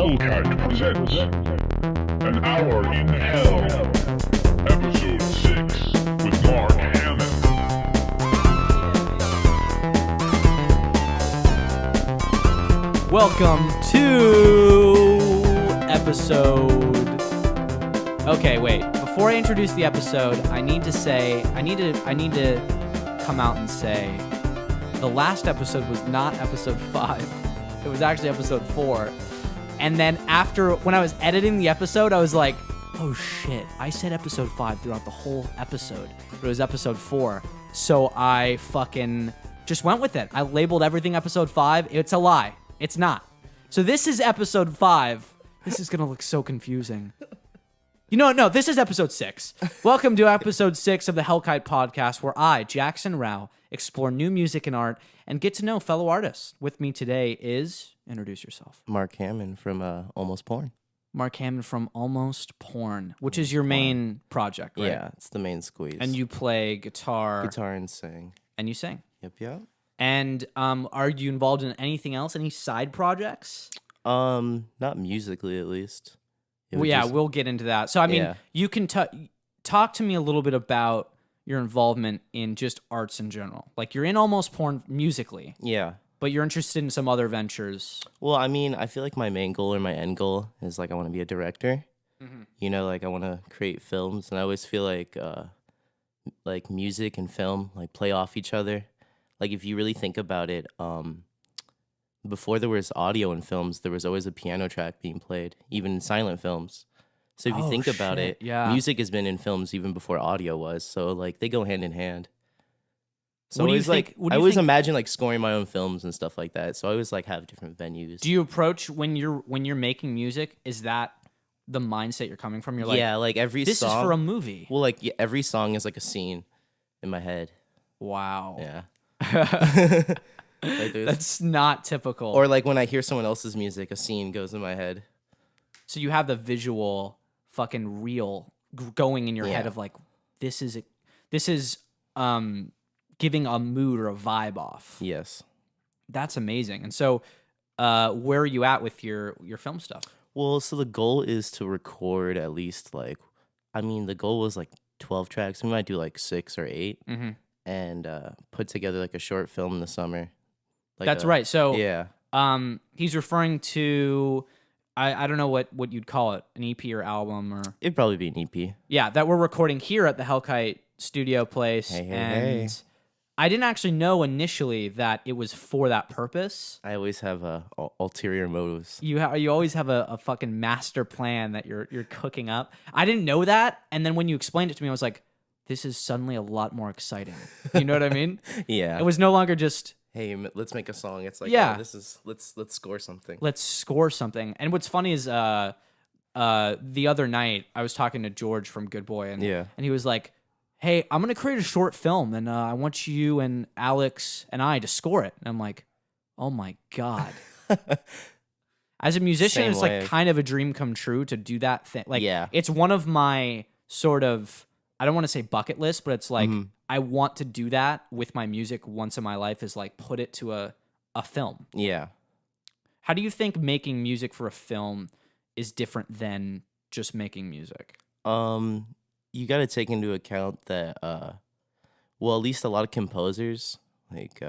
Kite presents An Hour in Hell, Episode 6, with Mark Hammond. Welcome to episode... Okay, wait. Before I introduce the episode, I need to come out and say the last episode was not episode 5. It was actually episode 4. And then when I was editing the episode, I was like, oh shit, I said episode 5 throughout the whole episode, but it was episode 4. So I fucking just went with it. I labeled everything episode 5. It's a lie. It's not. So this is episode 5. This is going to look so confusing. No, this is episode 6. Welcome to episode 6 of the Kite podcast, where I, Jackson Rao, explore new music and art and get to know fellow artists. With me today is... Introduce yourself. Mark Hammond from Almost Porn. Mark Hammond from Almost Porn, which is your main project, right? Yeah, it's the main squeeze. And you play guitar. Guitar and sing. And you sing. Yep. And are you involved in anything else? Any side projects? Not musically, at least. We'll get into that. So, I mean, you can talk to me a little bit about your involvement in just arts in general. Like, you're in Almost Porn musically. Yeah. But you're interested in some other ventures. Well, I mean, I feel like my main goal or my end goal is, like, I want to be a director. Mm-hmm. You know, like, I want to create films. And I always feel like music and film, like, play off each other. Like, if you really think about it, before there was audio in films, there was always a piano track being played, even in silent films. So if you think about it, music has been in films even before audio was. So, like, they go hand in hand. So I always imagine like scoring my own films and stuff like that. So I always like have different venues. Do you approach when you're making music? Is that the mindset you're coming from? You're like, like every this song is for a movie. Well, like every song is like a scene in my head. Wow. Yeah. That's not typical. Or like when I hear someone else's music, a scene goes in my head. So you have the visual fucking reel going in your head of like, this is giving a mood or a vibe off. Yes. That's amazing. And so where are you at with your film stuff? Well, so the goal is to record at least the goal was like 12 tracks. We might do like 6 or 8 and put together like a short film in the summer. That's right. So he's referring to, I don't know what you'd call it, an EP or album or... It'd probably be an EP. Yeah, that we're recording here at the Kite studio place. Hey. I didn't actually know initially that it was for that purpose. I always have ulterior motives. You always have a fucking master plan that you're cooking up. I didn't know that, and then when you explained it to me, I was like, this is suddenly a lot more exciting. You know what I mean? Yeah. It was no longer just, hey, let's make a song. It's like, let's score something. Let's score something. And what's funny is the other night I was talking to George from Good Boy, and he was like, hey, I'm going to create a short film, and I want you and Alex and I to score it. And I'm like, oh my God. As a musician, it's like kind of a dream come true to do that thing. Like, it's one of my sort of, I don't want to say bucket list, but it's like, I want to do that with my music once in my life, is like put it to a film. Yeah. How do you think making music for a film is different than just making music? You got to take into account that, at least a lot of composers, like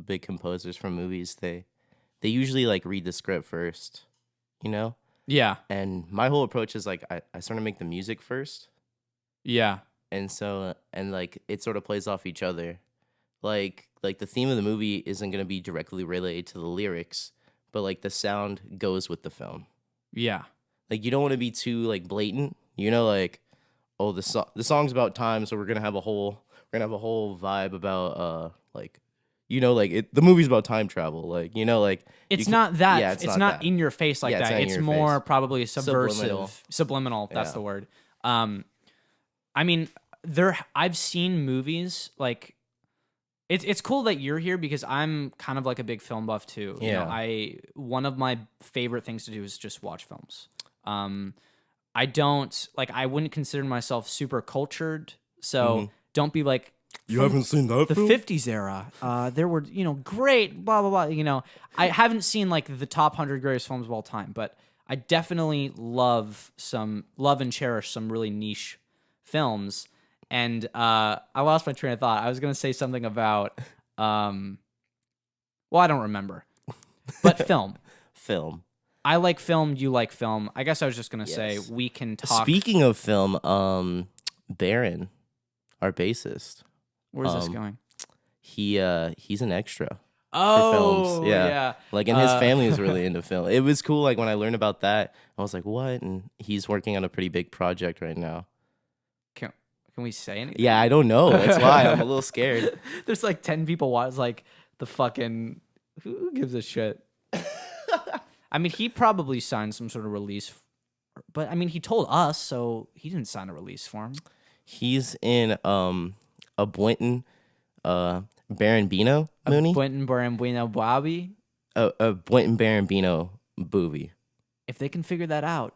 big composers from movies, they usually like read the script first, you know? Yeah. And my whole approach is like I sort of make the music first. Yeah. And so like it sort of plays off each other. Like the theme of the movie isn't going to be directly related to the lyrics, but like the sound goes with the film. Yeah. Like you don't want to be too like blatant, you know, like, oh, the song's about time, so we're gonna have a whole vibe about like, you know, like the movie's about time travel, like, you know, like it's not that. Yeah, it's not in your face like that. It's more probably subversive, subliminal. That's the word. I mean, I've seen movies like. It's cool that you're here because I'm kind of like a big film buff too. Yeah. You know, one of my favorite things to do is just watch films. I wouldn't consider myself super cultured, so don't be like, You haven't seen that the film? 50s era. There were, great, blah, blah, blah. I haven't seen like the top 100 greatest films of all time, but I definitely love and cherish some really niche films. And I lost my train of thought. I was going to say something about, well, I don't remember, but film. Film. I like film. You like film. I guess I was just going to say we can talk. Speaking of film, Baron, our bassist. Where's this going? He's an extra. Oh, for films. yeah. Like, and his family is really into film. It was cool. Like when I learned about that, I was like, "What?" And he's working on a pretty big project right now. Can we say anything? Yeah, I don't know. That's why I'm a little scared. There's like 10 people watch. Like the fucking who gives a shit? I mean, he probably signed some sort of release, but I mean, he told us, so he didn't sign a release form. He's in a Boynton Barambino movie. Quentin Barambino Bobby. A Boynton Barambino movie. If they can figure that out,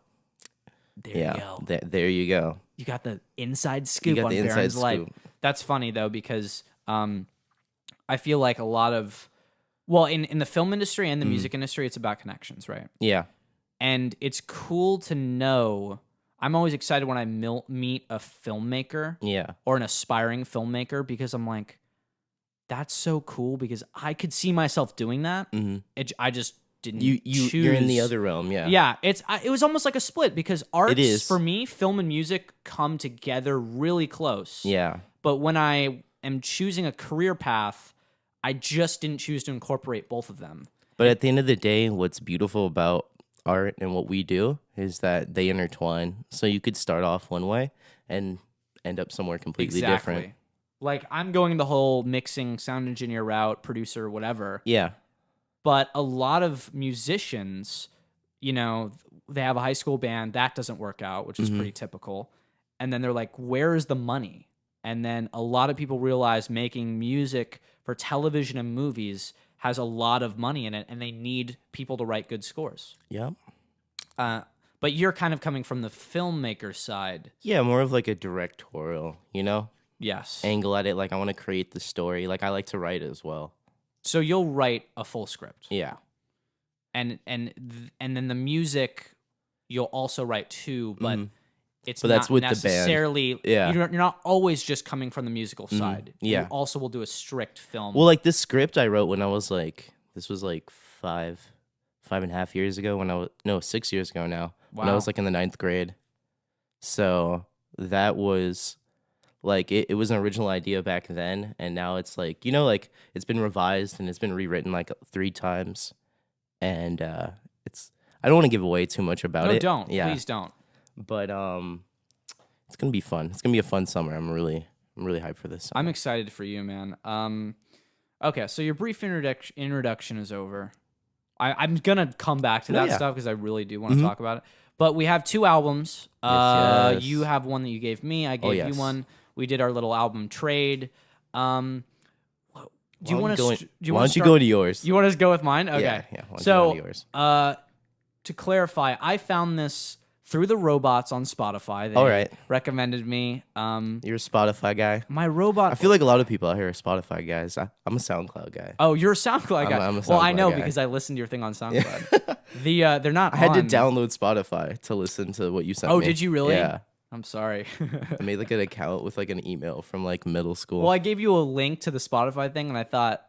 there you go. There you go. You got the inside scoop got on the inside Baron's life. scoop. That's funny though, because I feel like a lot of, well, in the film industry and the music industry, it's about connections, right? Yeah. And it's cool to know. I'm always excited when I meet a filmmaker, or an aspiring filmmaker, because I'm like, that's so cool, because I could see myself doing that. I just didn't choose. You're in the other realm, yeah. Yeah, it was almost like a split, because arts, for me, film and music come together really close. Yeah. But when I am choosing a career path, I just didn't choose to incorporate both of them. But at the end of the day, what's beautiful about art and what we do is that they intertwine. So you could start off one way and end up somewhere completely different. Like, I'm going the whole mixing, sound engineer route, producer, whatever. Yeah. But a lot of musicians, they have a high school band, that doesn't work out, which is pretty typical. And then they're like, where is the money? And then a lot of people realize making music for television and movies has a lot of money in it, and they need people to write good scores. Yep. But you're kind of coming from the filmmaker side. Yeah, more of like a directorial, Yes. angle at it. Like I want to create the story. Like I like to write as well. So you'll write a full script. Yeah. And then the music you'll also write too, but it's But not that's with the band. necessarily. Yeah. You're not always just coming from the musical side. Yeah. You also will do a strict film. Well, like this script I wrote when I was like, this was like 5.5 years ago 6 years ago now. Wow. When I was like in the 9th grade. So that was like, it was an original idea back then. And now it's like, like it's been revised and it's been rewritten like 3 times. And I don't want to give away too much about it. No, don't. Yeah. Please don't. But it's gonna be fun. It's gonna be a fun summer. I'm really hyped for this summer. I'm excited for you, man. Okay, so your brief introduction is over. I'm gonna come back to that stuff because I really do want to talk about it. But we have 2 albums. Yes. You have one that you gave me. I gave you one. We did our little album trade. Do you want to? Why don't you go to yours? You want to go with mine? Okay. Yeah. Why don't So, you go to yours? To clarify, I found this through the robots on Spotify. They All right. recommended me. You're a Spotify guy. My robot. I feel like a lot of people out here are Spotify guys. I'm a SoundCloud guy. Oh, you're a SoundCloud guy. I'm a Well, I SoundCloud know guy. because I listened to your thing on SoundCloud. They're not. I had to download Spotify to listen to what you sent me. Oh, did you really? Yeah. I'm sorry. I made like an account with like an email from like middle school. Well, I gave you a link to the Spotify thing, and I thought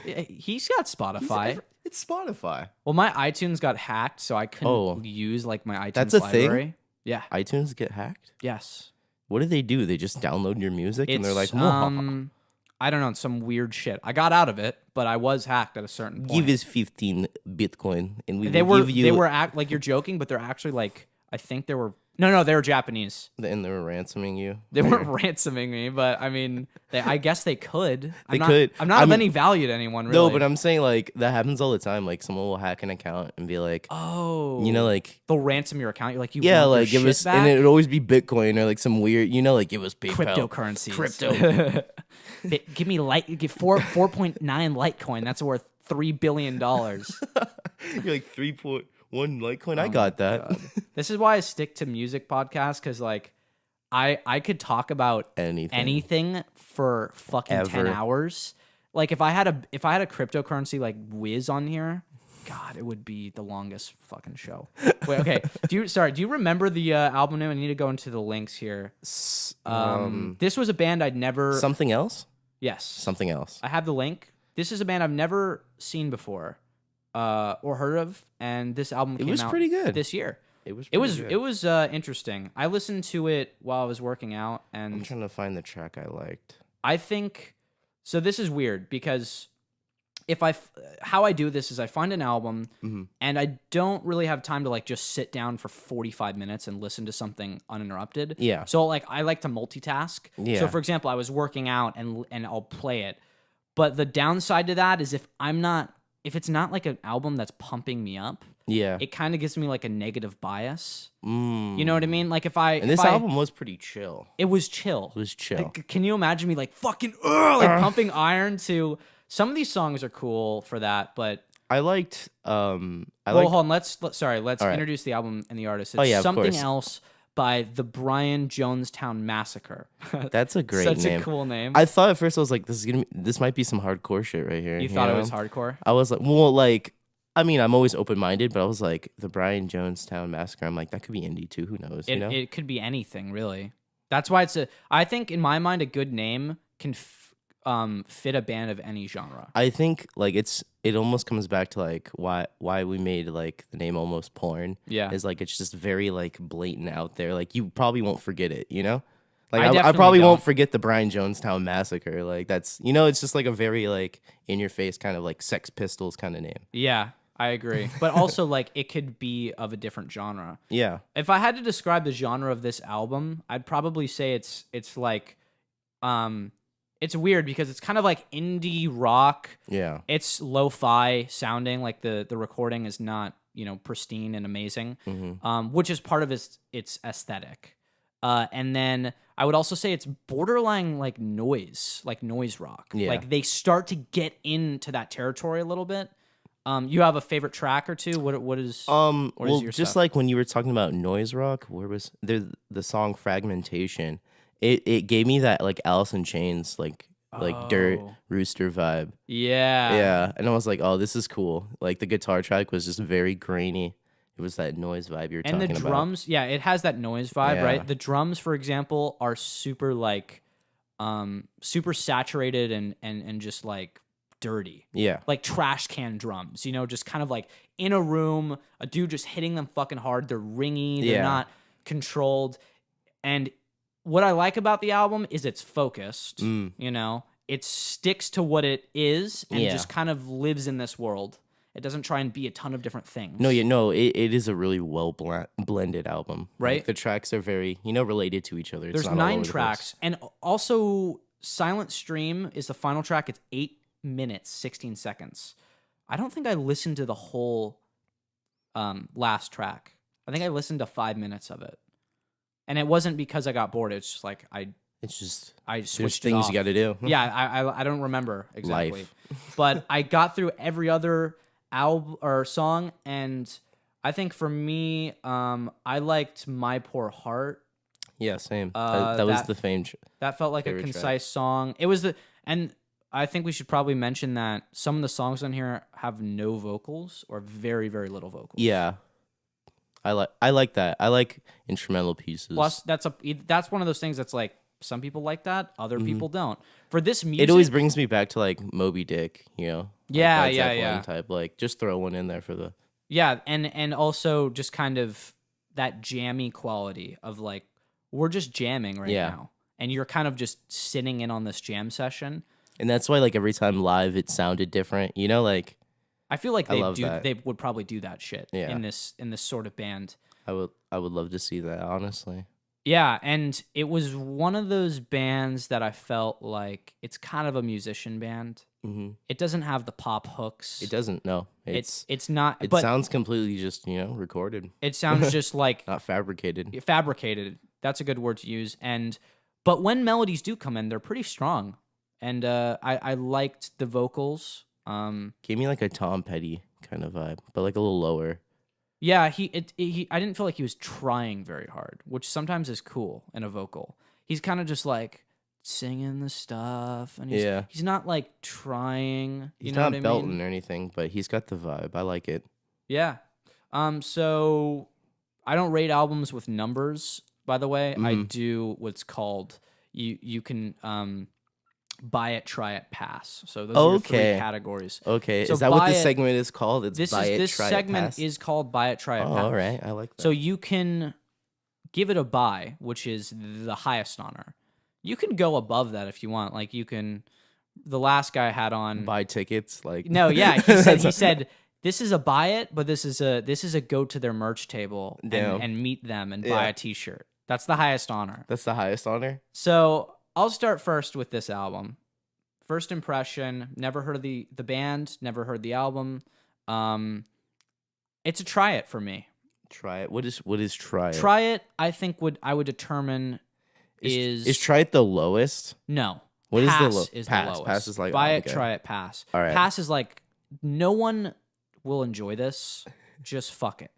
he's got Spotify. It's Spotify. Well, my iTunes got hacked, so I couldn't use like my iTunes That's a thing? library. Yeah. iTunes get hacked? Yes. What do? They just download your music and they're like, I don't know, some weird shit. I got out of it, but I was hacked at a certain point. give us 15 Bitcoin and we They will were give you. they were like you're joking, but they're actually like I think they were. No, they were Japanese. And they were ransoming you. They weren't ransoming me, but I mean, I guess they could. They could. I'm not of any value to anyone, really. No, but I'm saying like that happens all the time. Like someone will hack an account and be like, oh, like they'll ransom your account. You're like, yeah, want like your give us, shit back? and it would always be Bitcoin or like some weird, like give us PayPal. Cryptocurrencies. Crypto. Give me 4.9 Litecoin. That's worth $3 billion. You're like 3.1 Litecoin. I got that. This is why I stick to music podcasts because like I could talk about anything for fucking 10 Ever. hours. Like if I had a cryptocurrency like Wiz on here, God, it would be the longest fucking show. Wait, okay. Do you remember the album name? I need to go into the links here. This was a band I'd never. Something else? Yes. Something else. I have the link. This is a band I've never seen before, or heard of, and this album came out pretty good. this year. It was Interesting. I listened to it while I was working out, and I'm trying to find the track I liked. I think so. This is weird because how I do this is I find an album and I don't really have time to like just sit down for 45 minutes and listen to something uninterrupted. Yeah. So like I like to multitask. Yeah. So for example, I was working out and I'll play it. But the downside to that is if it's not like an album that's pumping me up, Yeah. it kind of gives me like a negative bias. You know what I mean? Like And this album was pretty chill. it was chill. It was chill. Like, can you imagine me like fucking like pumping iron to some of these songs are cool for that, but I liked hold on, let's All right. introduce the album and the artist. It's yeah, of Something course. Else by the Brian Jonestown Massacre. That's a great Such name. a cool name. I thought at first I was like, this might be some hardcore shit right here. You thought know? it was hardcore? I was like, well, like, I mean, I'm always open minded, but I was like, the Brian Jonestown Massacre. I'm like, that could be indie too. Who knows? You know? It could be anything, really. That's why I think in my mind a good name can fit a band of any genre. I think like it almost comes back to like why we made like the name Almost Porn. Yeah. Is like it's just very like blatant out there. Like you probably won't forget it, you know? I Like I definitely probably don't. won't forget the Brian Jonestown Massacre. Like that's it's just like a very like in your face kind of like Sex Pistols kind of name. Yeah, I agree. But also like it could be of a different genre. Yeah. If I had to describe the genre of this album, I'd probably say it's like it's weird because it's kind of like indie rock. Yeah. It's lo-fi sounding, like the recording is not, pristine and amazing. Which is part of its aesthetic. And then I would also say it's borderline like noise rock. Yeah. Like they start to get into that territory a little bit. You have a favorite track or two? What is Well, your just stuff? like when you were talking about noise rock, where was the song Fragmentation? It gave me that like Alice in Chains like dirt Oh. rooster vibe. Yeah. Yeah, and I was like, oh, this is cool. Like the guitar track was just very grainy. It was that noise vibe you're And talking the about. drums, yeah, it has that noise vibe, Yeah. right? The drums, for example, are super like super saturated and just like dirty. Yeah, Like trash can drums, just kind of like in a room, a dude just hitting them fucking hard. They're ringy, they're Yeah. not controlled. And what I like about the album is it's focused, it sticks to what it is and Yeah. just kind of lives in this world. It doesn't try and be a ton of different things. it is a really well blended album. Right? Like, the tracks are very related to each other. It's There's not all 9 over the place. tracks, and also Silent Stream is the final track. It's 8 minutes 16 seconds. I don't think I listened to the whole last track. I think I listened to 5 minutes of it, and it wasn't because I got bored. It's just like I It's just switched there's it things off. you got to do. Yeah, I don't remember exactly, Life. but I got through every other album or song, and I think for me, I liked My Poor Heart. Yeah, same. Uh, that was that- the famed. That felt like a Favorite track. concise song. It was and I think we should probably mention that some of the songs on here have no vocals or very, very little vocals. Yeah, I like that. I like instrumental pieces. Plus, that's one of those things that's like some people like that, other people don't. For this music, It always brings me back to like Moby Dick, Like Yeah, Led yeah, Zeppelin yeah. Type, like just throw one in there for the. yeah, and also just kind of that jammy quality of like we're just jamming right Yeah. now, and you're kind of just sitting in on this jam session. And that's why like every time live it sounded different, Like I feel like I love that. they would probably do that shit Yeah. in this sort of band. I would love to see that, honestly. Yeah, and it was one of those bands that I felt like it's kind of a musician band. Hmm It doesn't have the pop hooks. It doesn't. No, It's not. it but sounds completely just recorded, it sounds just like not fabricated. fabricated. That's a good word to use. But when melodies do come in, they're pretty strong. And I liked the vocals. Gave me like a Tom Petty kind of vibe, but like a little lower. Yeah, I didn't feel like he was trying very hard, which sometimes is cool in a vocal. He's kind of just like singing the stuff, and he's not like trying. He's know not what I belting mean? or anything, but he's got the vibe. I like it. Yeah. So I don't rate albums with numbers, by the way. I do what's called you can buy it, try it, pass. So those are your three categories. Okay. So Is that what buy this it- segment is called? It's This buy is it, this try segment it, pass? is called buy it, try it, Oh, pass. all right. I like that. So you can give it a buy, which is the highest honor. You can go above that if you want. Like you can. The last guy had on buy tickets, like no, yeah. He said this is a buy it, but this is a go to their merch table and meet them and buy a T-shirt. That's the highest honor. That's the highest honor. So I'll start first with this album. First impression, never heard of the band, never heard the album. It's a try it for me. Try it. What is try it? Try it, I think I would determine is try it the lowest? No. What is pass the is pass? the lowest. Pass is like buy it, okay. try it, pass. All right. Pass is like no one will enjoy this. Just fuck it.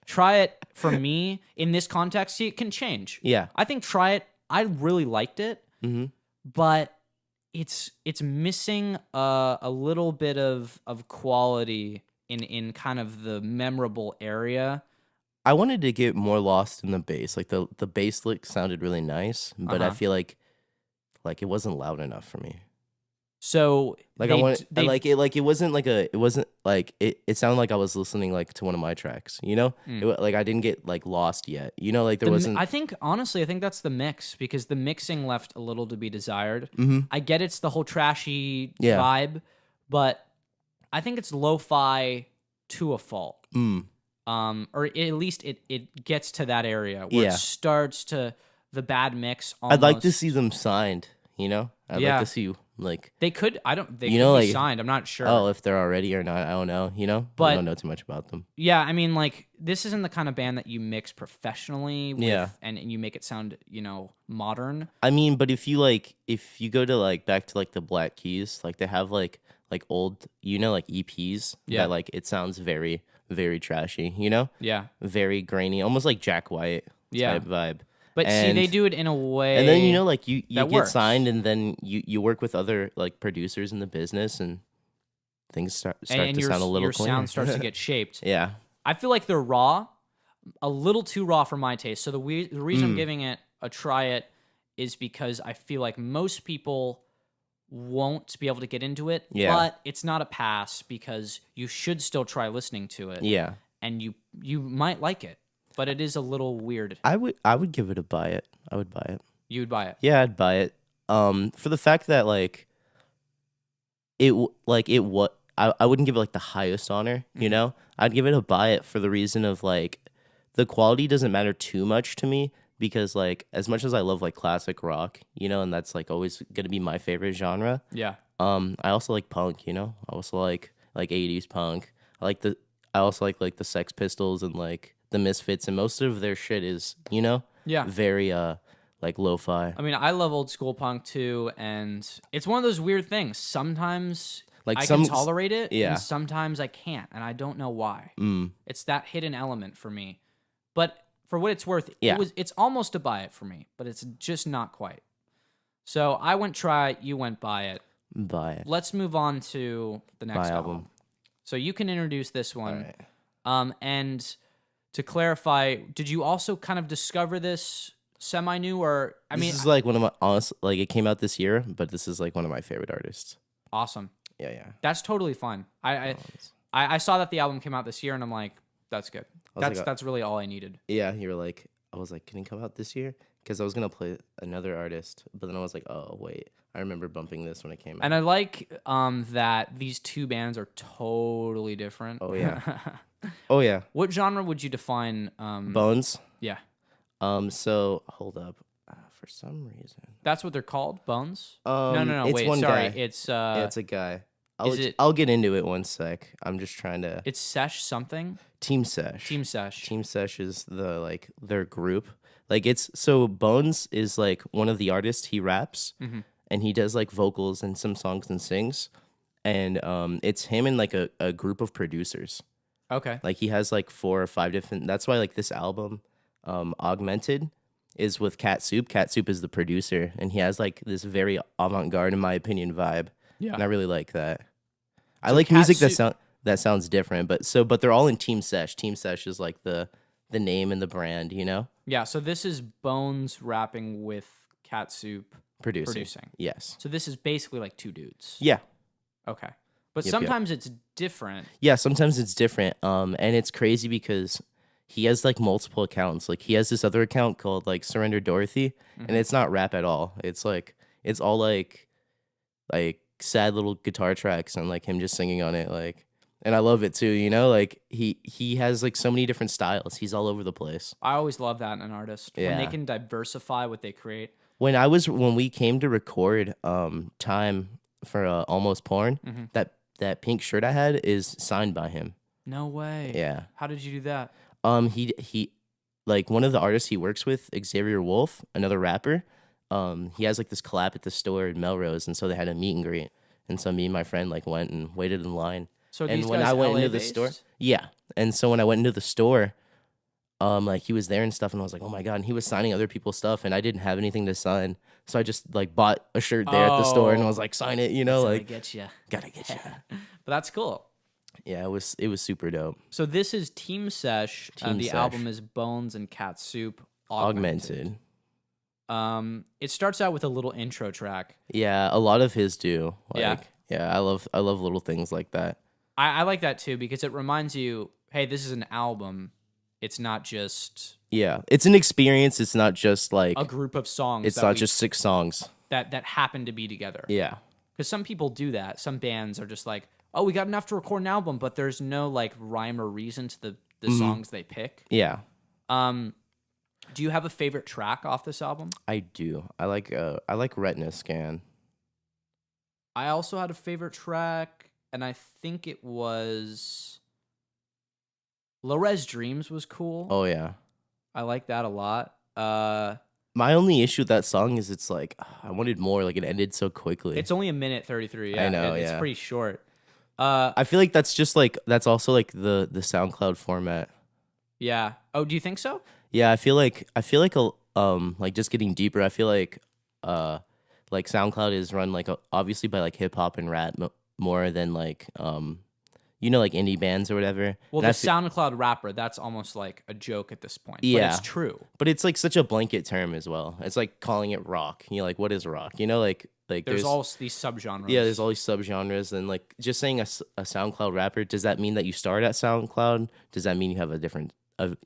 Try it for me in this context. See, it can change. Yeah. I think try it. I really liked it, but it's missing a little bit of quality in kind of the memorable area. I wanted to get more lost in the bass. Like the bass lick sounded really nice, but I feel like it wasn't loud enough for me. So like it wasn't like it sounded like I was listening like to one of my tracks, you know? Like I didn't get like lost yet. You know, like there wasn't I think that's the mix, because the mixing left a little to be desired. I get it's the whole trashy vibe, but I think it's lo-fi to a fault. Or at least it gets to that area where it starts to the bad mix almost. I'd like to see them signed, you know? I'd like to see like they could they you could know, be like, signed. I'm not sure. Oh, if they're already or not, I don't know, you know? But I don't know too much about them. Yeah, I mean, like, this isn't the kind of band that you mix professionally with, and you make it sound, modern. I mean, but if you go to like back to like the Black Keys, like they have like old, like EPs that like it sounds very, very trashy, you know? Yeah. Very grainy, almost like Jack White type vibe. But see, they do it in a way. And then like you get works. signed, and then you work with other like producers in the business, and things start to sound a little your cleaner. Sound starts to get shaped. Yeah. I feel like they're raw, a little too raw for my taste. So the reason I'm giving it a try it is because I feel like most people won't be able to get into it. Yeah. But it's not a pass, because you should still try listening to it. Yeah. And you might like it. But it is a little weird. I would give it a buy it. I would buy it. You would buy it? Yeah, I'd buy it. For the fact that like I wouldn't give it like the highest honor, you know? I'd give it a buy it for the reason of like the quality doesn't matter too much to me, because like as much as I love like classic rock, and that's like always gonna be my favorite genre. Yeah. I also like punk, I also like 80s punk. I also like the Sex Pistols and like the Misfits, and most of their shit is, very like lo-fi. I mean, I love old school punk too, and it's one of those weird things. Sometimes like I can tolerate it, yeah. and sometimes I can't, and I don't know why. It's that hidden element for me. But for what it's worth, it's almost a buy it for me, but it's just not quite. So I went try it, you went buy it. Buy it. Let's move on to the next album. So you can introduce this one. All right. And to clarify, did you also kind of discover this semi-new, or this is like one of my it came out this year, but this is like one of my favorite artists. Awesome. Yeah. That's totally fine. I saw that the album came out this year, and I'm like, that's good. That's really all I needed. Yeah, I was like, can it come out this year? Because I was gonna play another artist, but then I was like, oh wait, I remember bumping this when it came out. And I like that these two bands are totally different. Oh yeah. Oh yeah. What genre would you define? Bones. Yeah. So hold up. For some reason. That's what they're called, Bones. No. It's wait, sorry. Guy. It's it's a guy. I'll get into it one sec. I'm just trying to. It's Sesh something. Team Sesh. Team Sesh. Team Sesh is their group. Like so Bones is like one of the artists. He raps and he does like vocals and some songs and sings, and it's him and like a group of producers. Okay. Like he has like 4 or 5 different. That's why like this album, Augmented, is with Cat Soup. Cat Soup is the producer, and he has like this very avant-garde, in my opinion, vibe. Yeah. And I really like that. I So like Cat music Soup- that sounds different, but they're all in Team Sesh. Team Sesh is like the name and the brand, you know? Yeah, so this is Bones rapping with Cat Soup Producing. Yes. So this is basically like 2 dudes. Yeah. Okay. But Yep, sometimes it's different. Yeah, sometimes it's different. And it's crazy because he has like multiple accounts. Like he has this other account called like Surrender Dorothy, and it's not rap at all. It's like it's all like sad little guitar tracks and like him just singing on it, like, and I love it too, you know? Like he has like so many different styles. He's all over the place. I always love that in an artist when they Yeah. can diversify what they create. When we came to record Time for Almost Porn, Mm-hmm. that pink shirt I had is signed by him. No way. Yeah. How did you do that? He like one of the artists he works with, Xavier Wolf, another rapper. He has like this collab at the store in Melrose, and so they had a meet and greet. And so me and my friend like went and waited in line. So And these when guys I went LA into the based? store, yeah. And so when I went into the store, like he was there and stuff, and I was like, oh my god. And he was signing other people's stuff, and I didn't have anything to sign, so I just like bought a shirt there at the store, and I was like, sign it, you know, So they like get you. gotta get you. But that's cool. Yeah, it was super dope. So this is Team Sesh. Team The Sesh. album is Bones and Cat Soup Augmented. Augmented. It starts out with a little intro track. Yeah, a lot of his do. Yeah. Like, yeah, I love little things like that. I like that too because it reminds you, hey, this is an album. It's not just Yeah, it's an experience. It's not just like a group of songs. it's not just 6 songs. that happen to be together. Yeah. Because some people do that. Some bands are just like, oh, we got enough to record an album, but there's no like rhyme or reason to the songs they pick. Yeah, Do you have a favorite track off this album? I do. I like Retina Scan. I also had a favorite track, and I think it was Lorez Dreams was cool. Oh yeah. I like that a lot. My only issue with that song is it's like I wanted more. Like it ended so quickly. It's only 1:33. Yeah, I know, It's yeah. pretty short. I feel like that's just like that's also like the SoundCloud format. Yeah. Oh, do you think so? Yeah, I feel like like just getting deeper. I feel like SoundCloud is run like obviously by like hip hop and rap more than like you know, like indie bands or whatever. Well, And the SoundCloud rapper, that's almost like a joke at this point. But Yeah. it's true. but it's like such a blanket term as well. It's like calling it rock. You know, like what is rock? You know, like There's all these subgenres. yeah, there's all these subgenres, and like just saying a SoundCloud rapper, does that mean that you start at SoundCloud? Does that mean you have a different,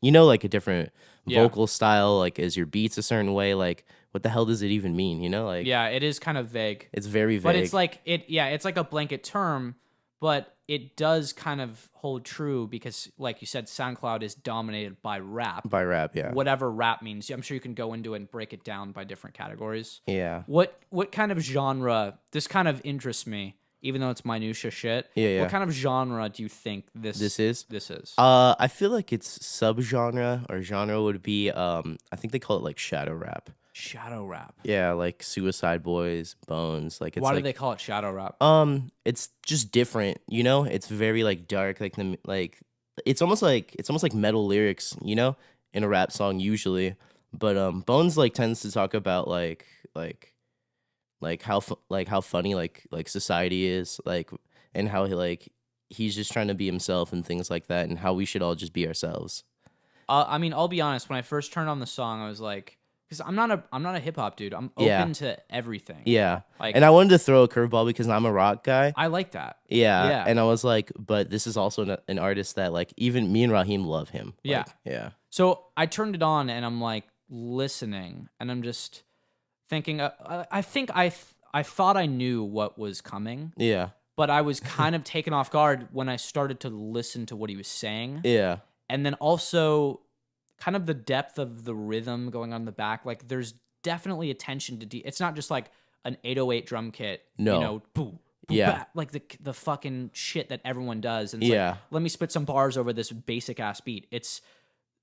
you know, like a different Yeah. vocal style? Like, is your beats a certain way? Like, what the hell does it even mean? You know, like Yeah, it is kind of vague. it's very vague. But it's like it's like a blanket term, but it does kind of hold true because, like you said, SoundCloud is dominated by rap. by rap, yeah, Whatever rap means, I'm sure you can go into it and break it down by different categories. yeah, What kind of genre? This kind of interests me, even though it's minutia shit. Yeah, yeah. What kind of genre do you think this is. This is. I feel like it's subgenre or genre would be I think they call it like shadow rap. Shadow rap. Yeah, like Suicide Boys, Bones. Like it's Why like do they call it shadow rap? it's just different, you know. It's very like dark, like it's almost like metal lyrics, you know, in a rap song usually. But Bones like tends to talk about like how funny like society is, like, and how he's just trying to be himself and things like that, and how we should all just be ourselves. I mean, I'll be honest. When I first turned on the song, I was like, because I'm not a hip hop dude. I'm Yeah. open to everything. Yeah, Like- and I wanted to throw a curveball because I'm a rock guy. I like that. Yeah. Yeah. And I was like, but this is also an artist that like even me and Raheem love him. Yeah. Like, yeah. So I turned it on and I'm like listening, and I'm just thinking. I think I thought I knew what was coming, Yeah. but I was kind of taken off guard when I started to listen to what he was saying. Yeah. And then also kind of the depth of the rhythm going on in the back. Like there's definitely attention to it's not just like an 808 drum kit, No. you know, boo, boo, Yeah. bah, like the fucking shit that everyone does. And it's Yeah. like, let me spit some bars over this basic ass beat. It's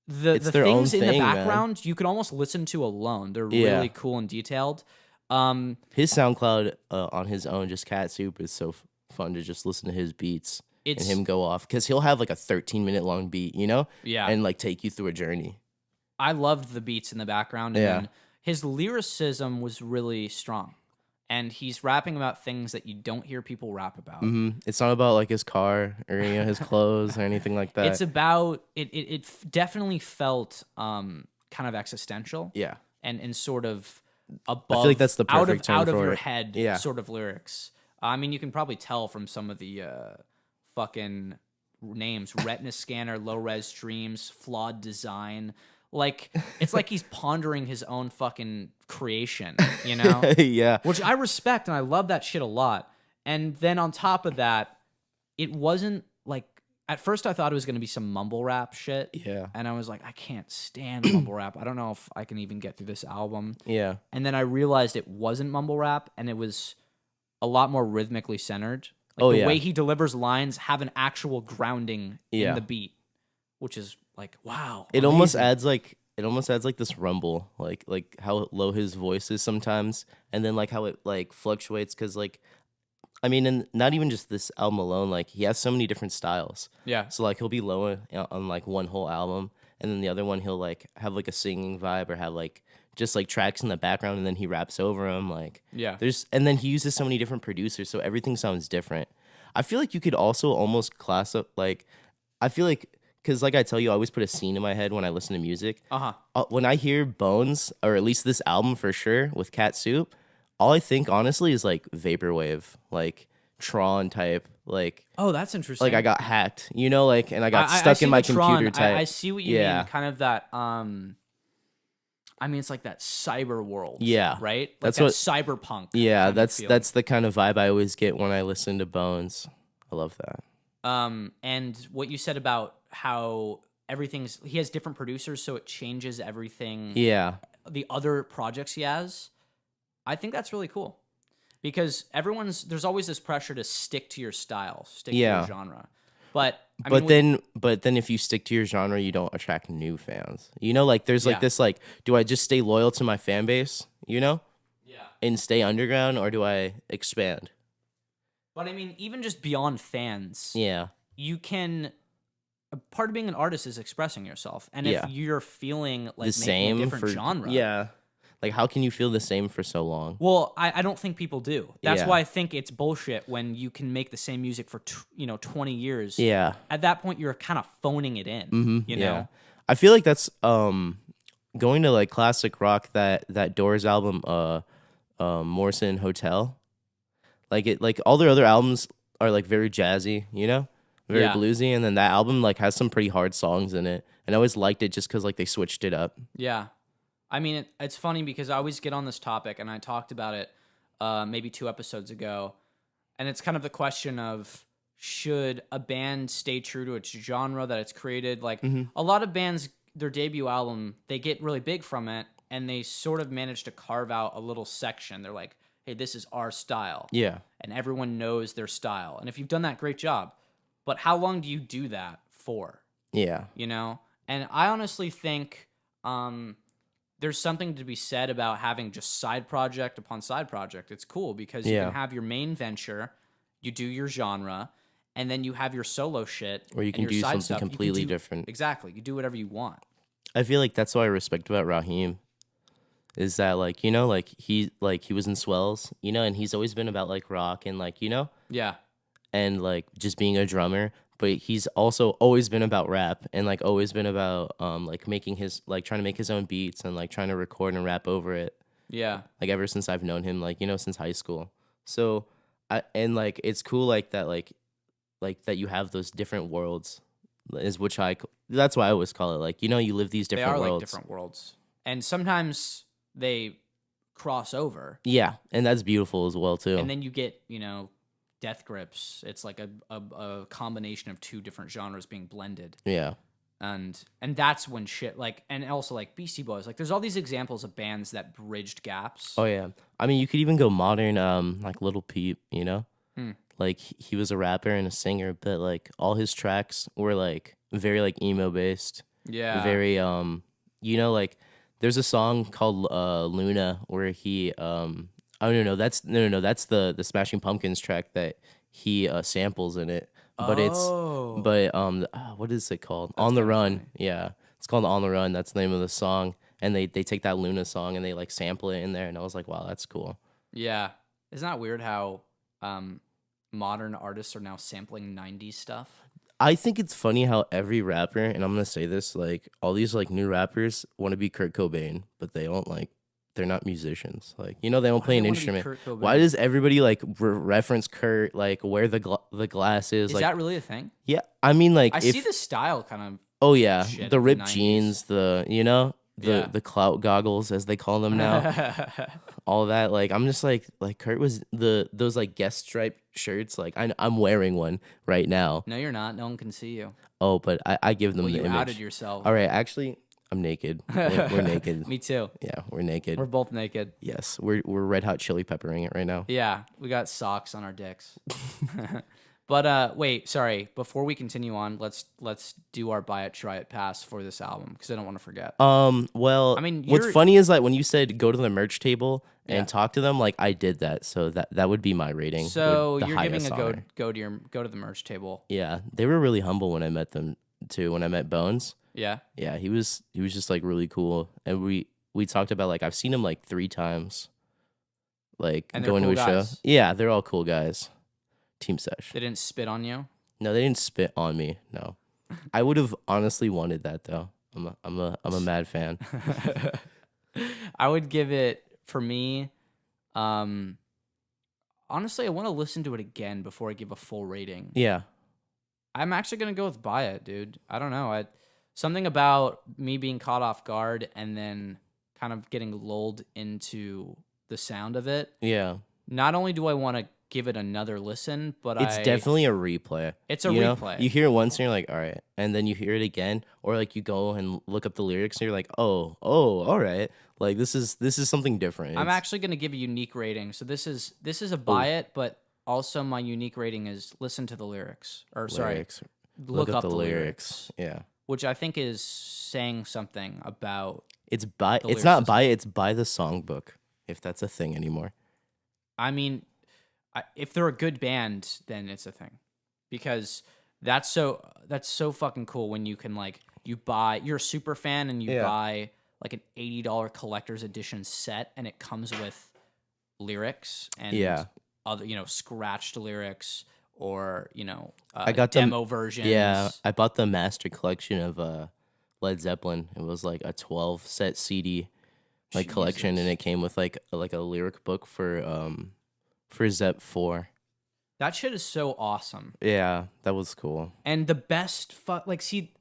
the their own things in the thing, man. background you can almost listen to alone. They're Yeah. really cool and detailed. His SoundCloud on his own, just Cat Soup, is so fun to just listen to his beats and him go off, because he'll have like a 13-minute long beat, you know? Yeah. And like take you through a journey. I loved the beats in the background. And Yeah. then his lyricism was really strong. And he's rapping about things that you don't hear people rap about. It's not about like his car or his clothes or anything like that. It's about it definitely felt kind of existential. Yeah. And sort of above. I feel like that's the perfect term out of for your it. head Yeah. sort of lyrics. I mean, you can probably tell from some of the fucking names: retina scanner, low res dreams, flawed design. Like, it's like he's pondering his own fucking creation, you know? Yeah. Which I respect, and I love that shit a lot. And then on top of that, it wasn't like, at first I thought it was going to be some mumble rap shit. Yeah. And I was like, I can't stand mumble rap. I don't know if I can even get through this album. Yeah. And then I realized it wasn't mumble rap, and it was a lot more rhythmically centered. Like, the way he delivers lines have an actual grounding in the beat, which is like, wow. It amazing. almost adds like this rumble, like how low his voice is sometimes, and then like how it like fluctuates, because like, I mean, and not even just this album alone, like he has so many different styles. Yeah. So like he'll be low on like one whole album, and then the other one he'll like have like a singing vibe, or have like just like tracks in the background, and then he raps over them. Like, Yeah. and then he uses so many different producers, so everything sounds different. I feel like you could also almost class up, like, I feel like, because like I tell you, I always put a scene in my head when I listen to music. When I hear Bones, or at least this album for sure, with Cat Soup, all I think honestly is like vaporwave, like Tron type, like, Oh, that's interesting. like I got hacked, you know, like, and I got I stuck see in my the Tron. computer type. I see what you mean. Kind of that. I mean, it's like that cyber world. Yeah. Right. Like That's that what- cyberpunk. Yeah, kind of that's feel. the kind of vibe I always get when I listen to Bones. I love that. And what you said about how he has different producers, so it changes everything. Yeah. The other projects he has, I think that's really cool, because there's always this pressure to stick to your style, stick to your genre. But then if you stick to your genre, you don't attract new fans. You know, like there's like this, like, do I just stay loyal to my fan base, you know? Yeah. And stay underground, or do I expand? But I mean, even just beyond fans, Yeah. you can. A part of being an artist is expressing yourself, and if you're feeling like The making same a different for genre, Yeah. Like, how can you feel the same for so long? Well, I don't think people do. That's Yeah. why I think it's bullshit when you can make the same music for 20 years. Yeah. At that point, you're kind of phoning it in. You know. I feel like that's going to like classic rock, that Doors album, Morrison Hotel. Like all their other albums are like very jazzy, you know, very bluesy, and then that album like has some pretty hard songs in it, and I always liked it just because like they switched it up. Yeah. I mean, it's funny because I always get on this topic, and I talked about it maybe 2 episodes ago, and it's kind of the question of, should a band stay true to its genre that it's created? Like, a lot of bands, their debut album, they get really big from it, and they sort of manage to carve out a little section. They're like, hey, this is our style. Yeah. And everyone knows their style. And if you've done that, great job. But how long do you do that for? Yeah. You know? And I honestly think there's something to be said about having just side project upon side project. It's cool because you can have your main venture, you do your genre, and then you have your solo shit. Or you and can your do side something stuff. You can completely do- different. Exactly. You do whatever you want. I feel like that's what I respect about Raheem, is that like, you know, like he was in Swells, you know, and he's always been about like rock and like, you know, Yeah. and like just being a drummer, but he's also always been about rap, and like always been about like making his, like trying to make his own beats, and like trying to record and rap over it. Yeah. Like ever since I've known him, like, you know, since high school. So and like it's cool like that, like that you have those different worlds, is which that's why I always call it, like, you know, you live these different They are worlds. like different worlds. And sometimes they cross over. Yeah, and that's beautiful as well too. And then you get, Death Grips. It's like a combination of 2 different genres being blended. Yeah. And that's when shit, like, and also like Beastie Boys. Like, there's all these examples of bands that bridged gaps. Oh yeah. I mean, you could even go modern, like Little Peep, you know? Like he was a rapper and a singer, but like all his tracks were like very like emo based. Yeah. Very you know, like there's a song called Luna where he that's the Smashing Pumpkins track that he samples in it. Oh. What is it called? On the kinda Run. funny. Yeah, it's called On the Run. That's the name of the song. And they take that Luna song and they like sample it in there, and I was like, wow, that's cool. Yeah. Isn't that weird how modern artists are now sampling 90s stuff? I think it's funny how every rapper, and I'm gonna say this, like all these like new rappers want to be Kurt Cobain, but they don't like. They're not musicians. Like they don't Why do play they an wanna be instrument. Kurt Cobain? Why does everybody like reference Kurt? Like where the glass is? Is Like that really a thing? yeah, I mean like I if see the style kind oh yeah, shit the of the ripped 90s. jeans, the Yeah. the clout goggles as they call them now. of. All that like I'm just like Kurt was those like guest striped shirts like I'm wearing one right now. No, you're not. No one can see you. Oh, but I give them Well, the you image. outed yourself. All right, actually, I'm naked. We're naked. Me too. Yeah, we're naked. We're both naked. Yes, we're red hot chili peppering it right now. Yeah, we got socks on our dicks. But wait, sorry. Before we continue on, let's do our buy it, try it pass for this album because I don't want to forget. Well, I mean, what's you're- funny is that when you said go to the merch table and Yeah. talk to them, like I did that, so that would be my rating. So the you're giving highest a honor. go to the merch table. Yeah, they were really humble when I met them too. When I met Bones, Yeah. yeah, he was just like really cool, and we talked about like I've seen him like 3 times, like And they're going cool to a show. guys? Yeah, they're all cool guys. Team sesh. They didn't spit on you. No, they didn't spit on me. No, I would have honestly wanted that though. I'm a mad fan. I would give it for me. Honestly, I want to listen to it again before I give a full rating. Yeah, I'm actually gonna go with buy it, dude. I don't know. Something about me being caught off guard and then kind of getting lulled into the sound of it. yeah. Not only do I want to give it another listen, but It's definitely a replay. It's a you know? replay. You hear it once and you're like, all right, and then you hear it again, or like you go and look up the lyrics and you're like, oh, all right, like this is something different. I'm It's- actually gonna give a unique rating. So this is a buy it, but also my unique rating is listen to the lyrics. Or sorry, lyrics. look up the lyrics. Yeah, Which I think is saying something about. it's The not lyricism. by it's by the songbook, if that's a thing anymore. I mean, if they're a good band, then it's a thing, because that's so fucking cool when you can like you're a super fan and you Yeah. buy like an $80 collector's edition set and it comes with lyrics and Yeah. other scratched lyrics or I got them- demo versions. Yeah, I bought the master collection of Led Zeppelin. It was like a 12 set CD like collection, and Jesus. it came with like a lyric book for Zepp 4. That shit is so awesome. Yeah, that was cool. And the best see,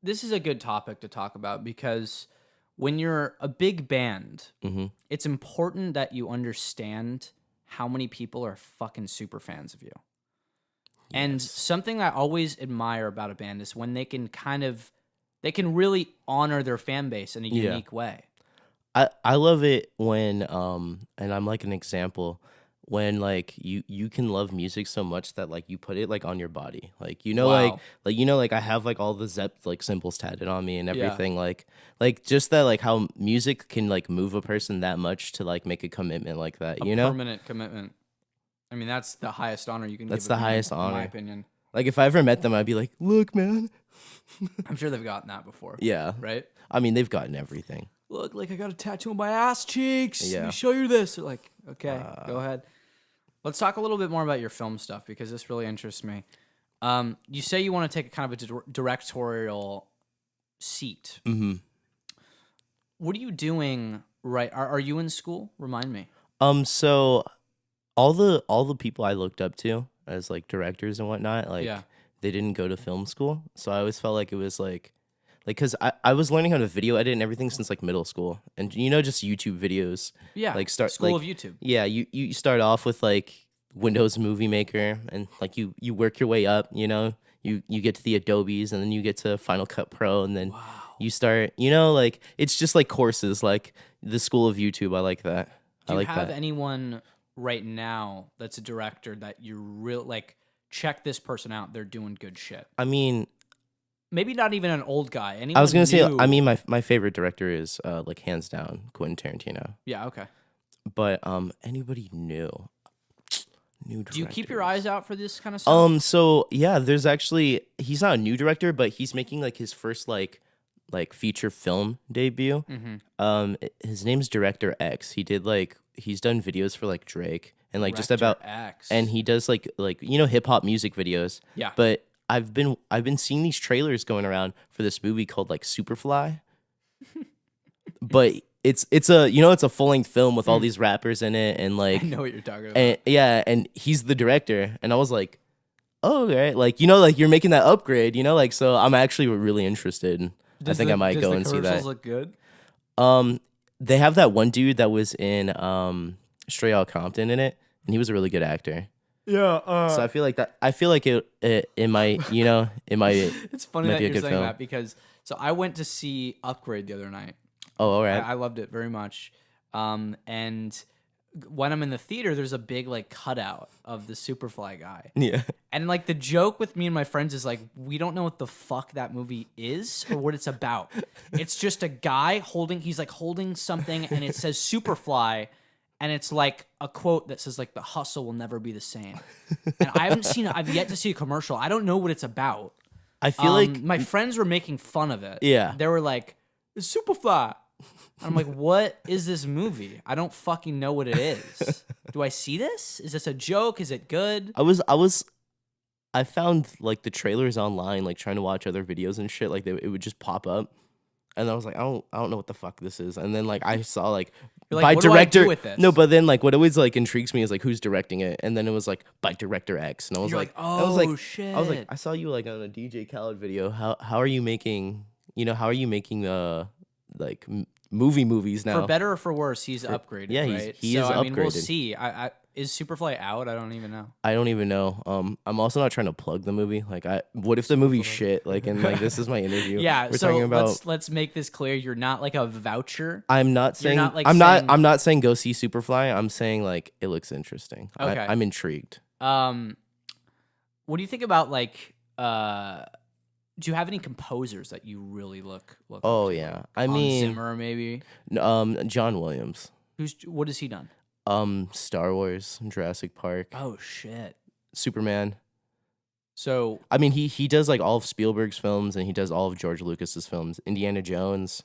this is a good topic to talk about because when you're a big band, Hmm. it's important that you understand how many people are fucking super fans of you. And something I always admire about a band is when they can really honor their fan base in a Yeah. unique way. I love it when and I'm like an example when like you can love music so much that like you put it like on your body, like Wow. like I have like all the Zepp like symbols tatted on me and Yeah. everything, like just that like how music can like move a person that much to like make a commitment like that, A you know. permanent commitment. I mean, that's the highest honor you can That's give the a band, highest in my honor. opinion. Like if I ever met them, I'd be like, look, man. I'm sure they've gotten that before. Yeah, Right? I mean they've gotten everything. Look, like I got a tattoo on my ass cheeks. Let Yeah. me show you this. They're like, okay, go ahead. Let's talk a little bit more about your film stuff because this really interests me. You say you want to take a kind of a directorial seat. Mm-hmm. What are you doing right? Are you in school? Remind me. So all the people I looked up to as like directors and whatnot, like Yeah. they didn't go to film school. So I always felt like it was like because I was learning how to video edit and everything since like middle school. And just YouTube videos. Yeah. Like start School like, of YouTube. Yeah, you start off with like Windows Movie Maker and like you work your way up, You get to the Adobes and then you get to Final Cut Pro and then you start, like it's just like courses like the School of YouTube. I like that. Do I you like have that. anyone right now that's a director that you really like? Check this person out. They're doing good shit. I mean, Maybe not even an old guy. Anyone I was gonna say, new- I mean, my favorite director is like hands down Quentin Tarantino. Yeah. Okay. But anybody new? New Do you keep your directors. eyes out for this kind of stuff? So yeah, there's actually he's not a new director, but he's making like his first like feature film debut. His name's Director X. He's done videos for like Drake and like just Director about X. and he does like hip hop music videos. Yeah. But I've been seeing these trailers going around for this movie called like Superfly. But it's a full length film with all these rappers in it and like I know what you're talking about. and yeah, and he's the director and I was like, oh, okay, like like you're making that upgrade, like so I'm actually really interested. I think I might go and see that. Does the commercials look good? They have that one dude that was in Straight Outta Compton in it, and he was a really good actor. Yeah. So I feel like it might It's funny might that be a you're good saying film. that because I went to see Upgrade the other night. Oh, all right. I loved it very much. And when I'm in the theater, there's a big like cutout of the Superfly guy. Yeah. And like the joke with me and my friends is like, we don't know what the fuck that movie is or what it's about. It's just a guy he's holding something and it says Superfly. And it's like a quote that says like the hustle will never be the same. And I've yet to see a commercial. I don't know what it's about. I feel like My friends were making fun of it. Yeah. They were like, it's Superfly. And I'm like, what is this movie? I don't fucking know what it is. Do I see this? Is this a joke? Is it good? I found like the trailers online, like trying to watch other videos and shit. Like it would just pop up, and I was like, I don't know what the fuck this is. And then like I saw like You're like, by what do I director. do with this? No, but then like what always like intrigues me is like who's directing it, and then it was like by Director X, and I was You're like, like, I was like, oh, shit. I was like, I saw you like on a DJ Khaled video. How are you making like movies now? For better or for worse, he's upgraded. yeah, right? he is I mean, we'll upgraded. see. Is Superfly out? I don't even know. I don't even know. I'm also not trying to plug the movie. Like, what if the movie's shit? Like, and like this is my interview. Yeah, we're so talking about. let's make this clear. You're not like a voucher. I'm not saying. not, like, I'm saying- not saying go see Superfly. I'm saying like it looks interesting. Okay. I'm intrigued. What do you think about like? Do you have any composers that you really look? Oh up to? yeah. I Hans mean, Zimmer maybe. John Williams. What has he done? Star Wars, Jurassic Park, Oh shit. Superman. So I mean, he does like all of Spielberg's films and he does all of George Lucas's films. Indiana Jones.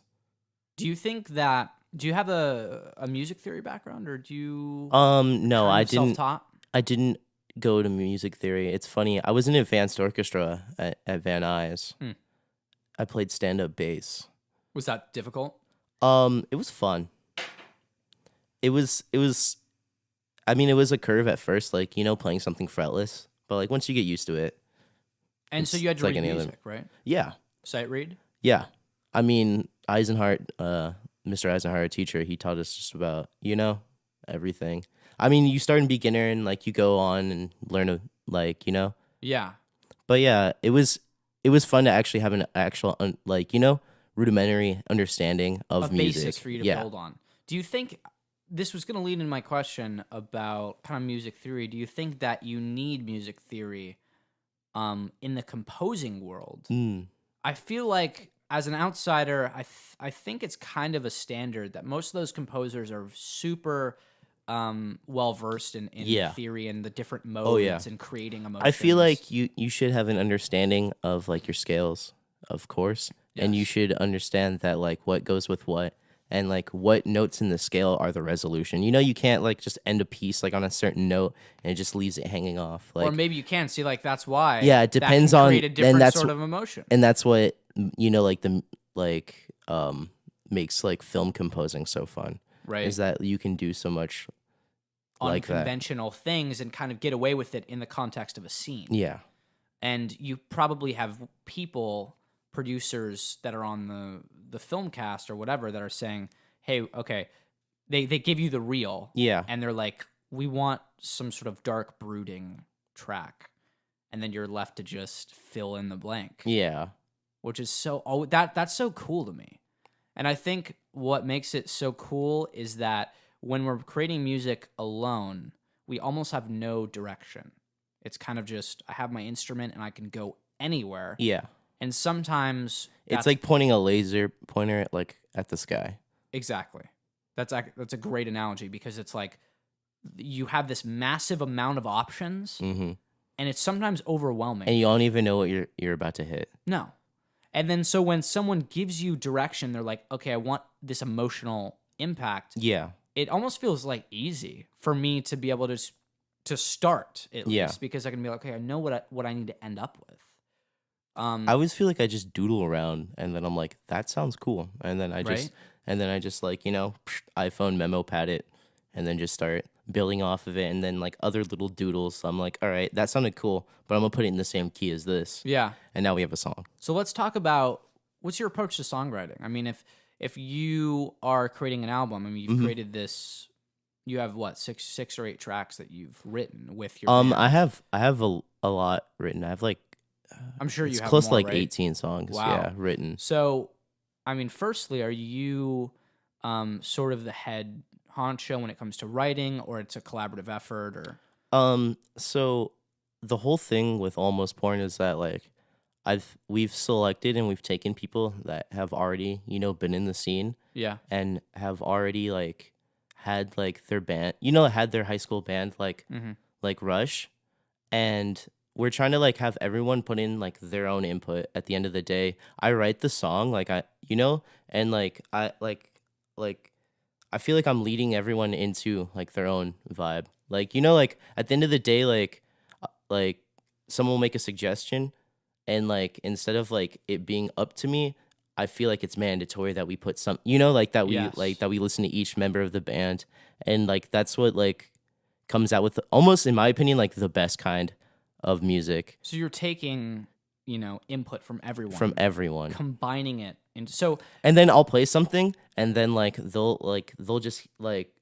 do you have a music theory background or do you? No, I didn't. Self-taught? I didn't go to music theory. It's funny. I was in advanced orchestra at Van Nuys. I played stand-up bass. Was that difficult? It was fun. It was I mean, it was a curve at first, like, playing something fretless, but like once you get used to it. And so you had to like read any other- music, right? Yeah. Sight read? Yeah. I mean, Eisenhart, Mr. Eisenhart, our teacher, he taught us just about, everything. I mean, you start in beginner and like you go on and learn Yeah. But yeah, it was fun to actually have an actual rudimentary understanding of music. Basis for you to yeah. build on. Do you think this was going to lead in my question about kind of music theory? Do you think that you need music theory in the composing world? I feel like as an outsider, I think it's kind of a standard that most of those composers are super well versed in Yeah. theory and the different modes yeah. and creating emotions. I feel like you should have an understanding of like your scales, of course, and you Yes. should understand that like what goes with what and like what notes in the scale are the resolution. You can't like just end a piece like on a certain note and it just leaves it hanging off. Like or maybe you can see like that's why. Yeah, it that depends can on- create a and different that's sort wh- of emotion. and that's what makes like film composing so fun. Right. Is that you can do so much like that. Unconventional things and kind of get away with it in the context of a scene. Yeah. And you probably have producers that are on the film cast or whatever that are saying, hey, okay, they give you the reel. Yeah. And they're like, we want some sort of dark brooding track. And then you're left to just fill in the blank. Yeah. Which is that's so cool to me. And I think what makes it so cool is that when we're creating music alone, we almost have no direction. It's kind of just, I have my instrument and I can go anywhere. Yeah. And sometimes It's like pointing a laser pointer at the sky. exactly. That's a great analogy because it's like you have this massive amount of options, and it's sometimes overwhelming. And you don't even know what you're about to hit. No. And then so when someone gives you direction, they're like, okay, I want this emotional impact. Yeah. It almost feels like easy for me to be able to start at least, because I can be like, okay, I know what I need to end up with. I always feel like I just doodle around and then I'm like, that sounds cool. And then I just like, iPhone memo pad it and then just start building off of it. And then like other little doodles. So I'm like, all right, that sounded cool, but I'm gonna put it in the same key as this. Yeah. And now we have a song. So let's talk about what's your approach to songwriting? I mean, if you are creating an album, I mean, you've created this, you have what, six or eight tracks that you've written with your band? I have a lot written. I have like I'm sure it's you have close more, to like right? 18 songs. Wow. Yeah, written. So, I mean, firstly, are you sort of the head honcho when it comes to writing, or it's a collaborative effort, or? So the whole thing with Almost Porn is that like we've selected and we've taken people that have already, been in the scene Yeah. and have already like had like their band, had their high school band like Rush, and we're trying to like have everyone put in like their own input. At the end of the day, I write the song like and like I feel like I'm leading everyone into like their own vibe. Like like at the end of the day, like someone will make a suggestion, and like instead of like it being up to me, I feel like it's mandatory that we put some, like that we Yes. like that we listen to each member of the band, and like that's what like comes out with almost, in my opinion, like the best kind of music So you're taking, input from everyone, combining it into, so and then I'll play something, and then like they'll just like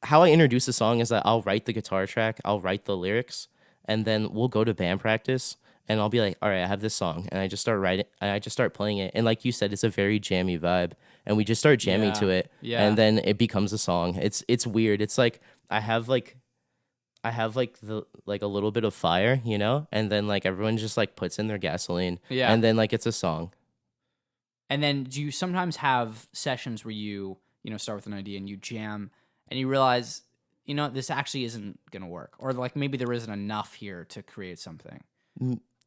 how I introduce the song is that I'll write the guitar track, I'll write the lyrics, and then we'll go to band practice, and I'll be like, all right, I have this song, and I just start writing, and I just start playing it, and like you said, it's a very jammy vibe, and we just start jamming to it, and then it becomes a song. It's weird. It's like I have like the like a little bit of fire, and then like everyone just like puts in their gasoline, and then like it's a song. And then do you sometimes have sessions where you start with an idea and you jam and you realize, this actually isn't going to work, or like maybe there isn't enough here to create something?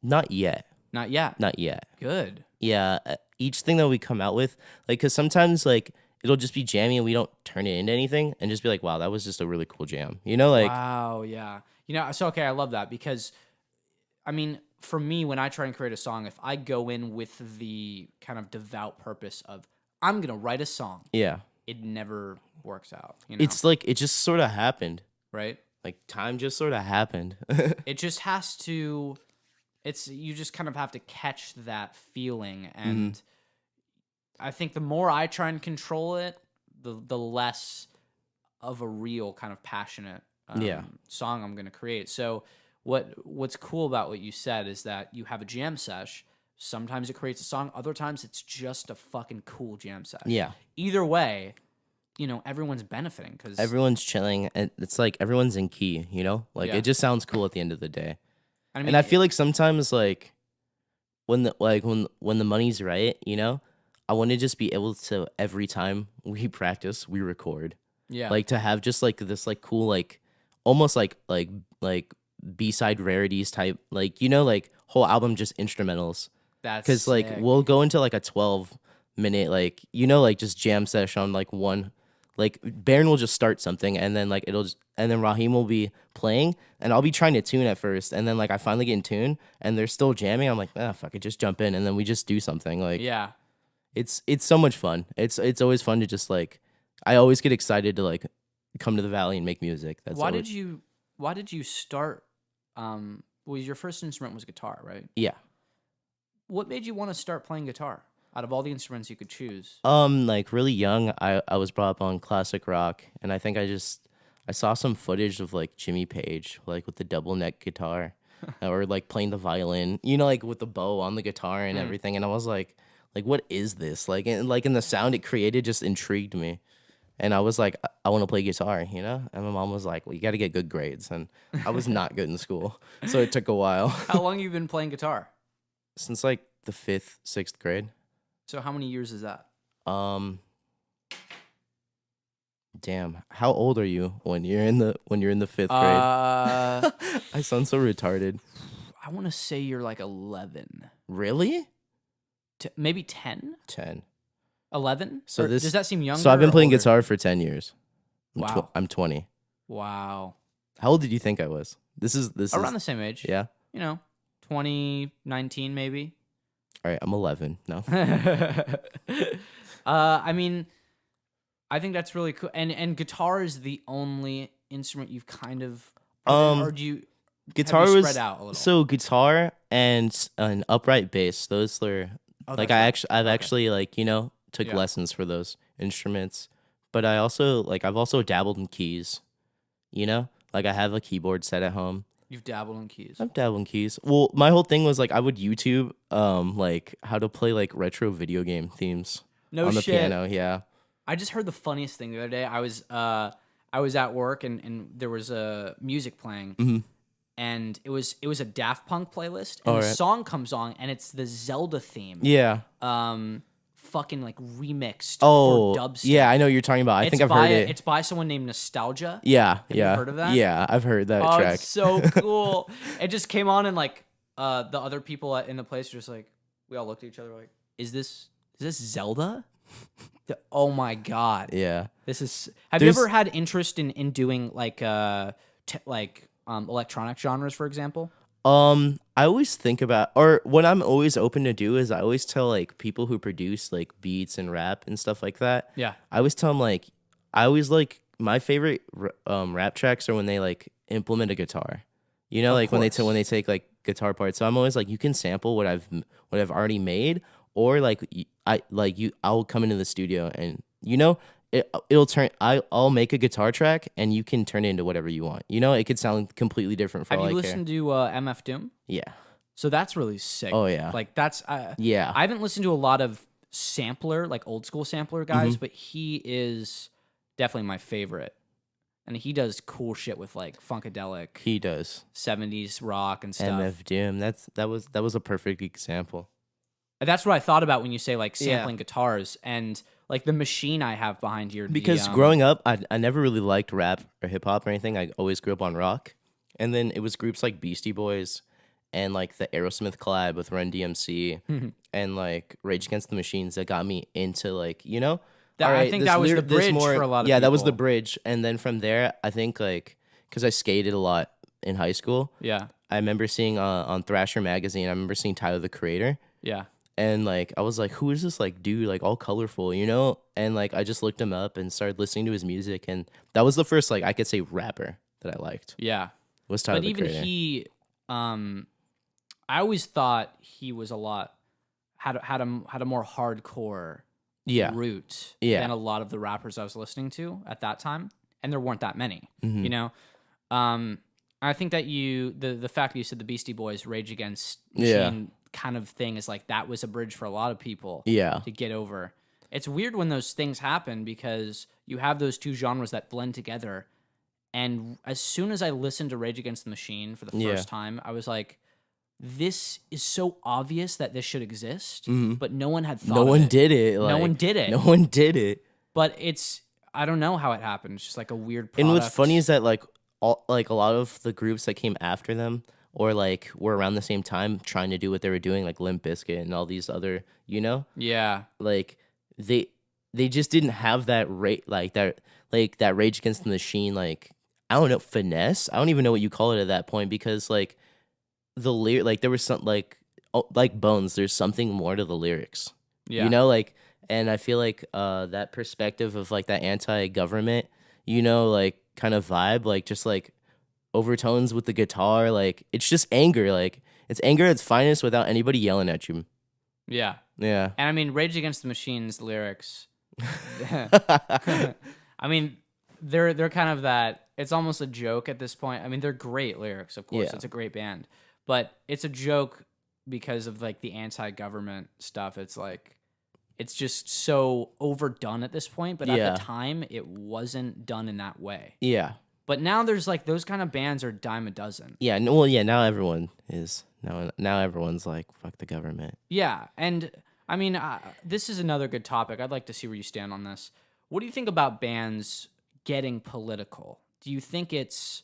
Not yet. Not yet. Not yet. Good. Yeah, each thing that we come out with, like, because sometimes like it'll just be jammy and we don't turn it into anything, and just be like, wow, that was just a really cool jam, like. Wow, yeah. So okay, I love that, because I mean, for me, when I try and create a song, if I go in with the kind of devout purpose of I'm gonna write a song, Yeah, it never works out. it's like it just sort of happened. Right. Like time just sort of happened. It just has to. You just kind of have to catch that feeling, and I think the more I try and control it, the less of a real kind of passionate song I'm going to create. So what's cool about what you said is that you have a jam sesh. Sometimes it creates a song. Other times it's just a fucking cool jam sesh. Yeah. Either way, everyone's benefiting, because Everyone's chilling, and it's like everyone's in key. Like it just sounds cool at the end of the day. I mean, And I feel like sometimes like when the money's right, I want to just be able to, every time we practice, we record. Yeah. Like to have just like this like cool like almost like B-side rarities type, like like whole album just instrumentals. That's because like sick. we'll go into like a 12-minute like like just jam session on like one. Like Baron will just start something, and then like and then Raheem will be playing, and I'll be trying to tune at first, and then like I finally get in tune, and they're still jamming. I'm like, fuck it, just jump in, and then we just do something. Like Yeah. it's so much fun. It's always fun to just like, I always get excited to like come to the Valley and make music. That's Why did you start? Well, your first instrument was guitar, right? Yeah. What made you want to start playing guitar out of all the instruments you could choose? Like really young, I was brought up on classic rock, and I think I saw some footage of like Jimmy Page, like with the double neck guitar, or like playing the violin, like with the bow on the guitar and everything, and I was like, what is this? Like, and the sound it created just intrigued me, and I was like, I want to play guitar, And my mom was like, well, you got to get good grades, and I was not good in school, so it took a while. How long have you been playing guitar? Since like the 5th, 6th grade. So how many years is that? Damn. How old are you when you're in the fifth grade? I sound so retarded. I want to say you're like 11. Really? Maybe 10? 10. 11? So does that seem younger? So I've been or playing older? guitar for 10 years. Wow. I'm 20. Wow. How old did you think I was? This Around is the same age. yeah. 2019 maybe. All right, I'm 11. No. I mean, I think that's really cool. And guitar is the only instrument you've kind of or do you Guitar have you was spread out a little? so guitar and an upright bass. Those were like I've actually like took Yeah. lessons for those instruments. But I've also dabbled in keys. Like I have a keyboard set at home. You've dabbled in keys. I've dabbled in keys. Well, my whole thing was like I would YouTube like how to play like retro video game themes No on the shit. piano. Yeah. I just heard the funniest thing the other day. I was at work and there was a music playing. Mm-hmm. And it was a Daft Punk playlist, and the Alright. song comes on, and it's the Zelda theme. Yeah. Fucking like remixed Oh, for dubstep. yeah. I know what you're talking about. I think I've heard it. It's by someone named Nostalgia. Yeah. you Yeah. heard of that? Yeah, I've heard that Oh, track. it's so cool. It just came on, and like the other people in the place were just like, we all looked at each other like, is this Zelda? Oh my god. Yeah. This is. Have you There's- ever had interest in doing like electronic genres, for example? I always think about, or what I'm always open to do is I always tell like people who produce like beats and rap and stuff like that. Yeah. I always tell them like, I always like my favorite rap tracks are when they like implement a guitar. Like when they course. take like guitar parts. So I'm always like, you can sample what I've already made, or like I'll come into the studio and it'll turn. I'll make a guitar track and you can turn it into whatever you want. It could sound completely different for Have all you I care. listened to MF Doom? Yeah. So that's really sick. Oh, yeah. Like that's Yeah. I haven't listened to a lot of sampler, like old school sampler guys, Mm-hmm. but he is definitely my favorite. And he does cool shit with like funkadelic He does. 70s rock and stuff. MF Doom. That was a perfect example. That's what I thought about when you say like Yeah. sampling guitars and like the machine I have behind here. Because growing up, I never really liked rap or hip hop or anything. I always grew up on rock. And then it was groups like Beastie Boys and like the Aerosmith collab with Run DMC and like Rage Against the Machines that got me into like, I alright, think this that was the this bridge for a lot of Yeah, that was the people. bridge. And then from there, I think like, because I skated a lot in high school, Yeah. I remember seeing on Thrasher magazine, I remember seeing Tyler the Creator. Yeah. And like I was like, who is this like dude, like all colorful, And like I just looked him up and started listening to his music, and that was the first like I could say rapper that I liked. Yeah. Was Tyler But the even Creator. he I always thought he was a lot had a more hardcore Yeah. root Yeah. than a lot of the rappers I was listening to at that time, and there weren't that many. Mhm. I think that the fact that you said the Beastie Boys Rage Against Yeah. Machine kind of thing is like that was a bridge for a lot of people Yeah. to get over. It's weird when those things happen because you have those two genres that blend together, and as soon as I listened to Rage Against the Machine for the Yeah. first time, I was like, this is so obvious that this should exist, but no one had thought No of one it. did it. No one did it. No one did it. But I don't know how it happened. It's just like a weird product. And what's funny is that like a lot of the groups that came after them or like were around the same time trying to do what they were doing, like Limp Bizkit and all these other, yeah. like they just didn't have that that Rage Against the Machine, like I don't know, finesse. I don't even know what you call it at that point, because like the lyric, like there was some like Bones, there's something more to the lyrics. Yeah. Like, and I feel like that perspective of like that anti-government, like kind of vibe, like just like overtones with the guitar, like it's just anger, like it's anger at its finest without anybody yelling at you. Yeah. Yeah. And I mean, Rage Against the Machine's lyrics, I mean, they're kind of that. It's almost a joke at this point. I mean, they're great lyrics, of course. Yeah. It's a great band, but it's a joke because of like the anti-government stuff. It's like it's just so overdone at this point. But Yeah. at the time, it wasn't done in that way. Yeah. But now there's like those kind of bands are dime a dozen. Yeah. Well, yeah. Now everyone is now everyone's like fuck the government. Yeah, and I mean, this is another good topic. I'd like to see where you stand on this. What do you think about bands getting political? Do you think it's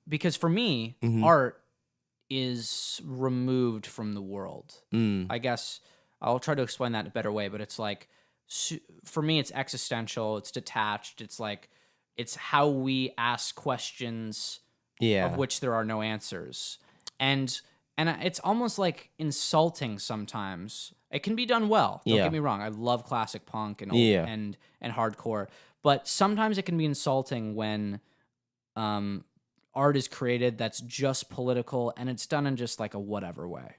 because for me, art is removed from the world. I guess I'll try to explain that in a better way, but it's like for me, it's existential, it's detached, it's like it's how we ask questions of which there are no answers. And it's almost like insulting sometimes. It can be done well. Don't get me wrong. I love classic punk and and hardcore, but sometimes it can be insulting when art is created that's just political and it's done in just like a whatever way.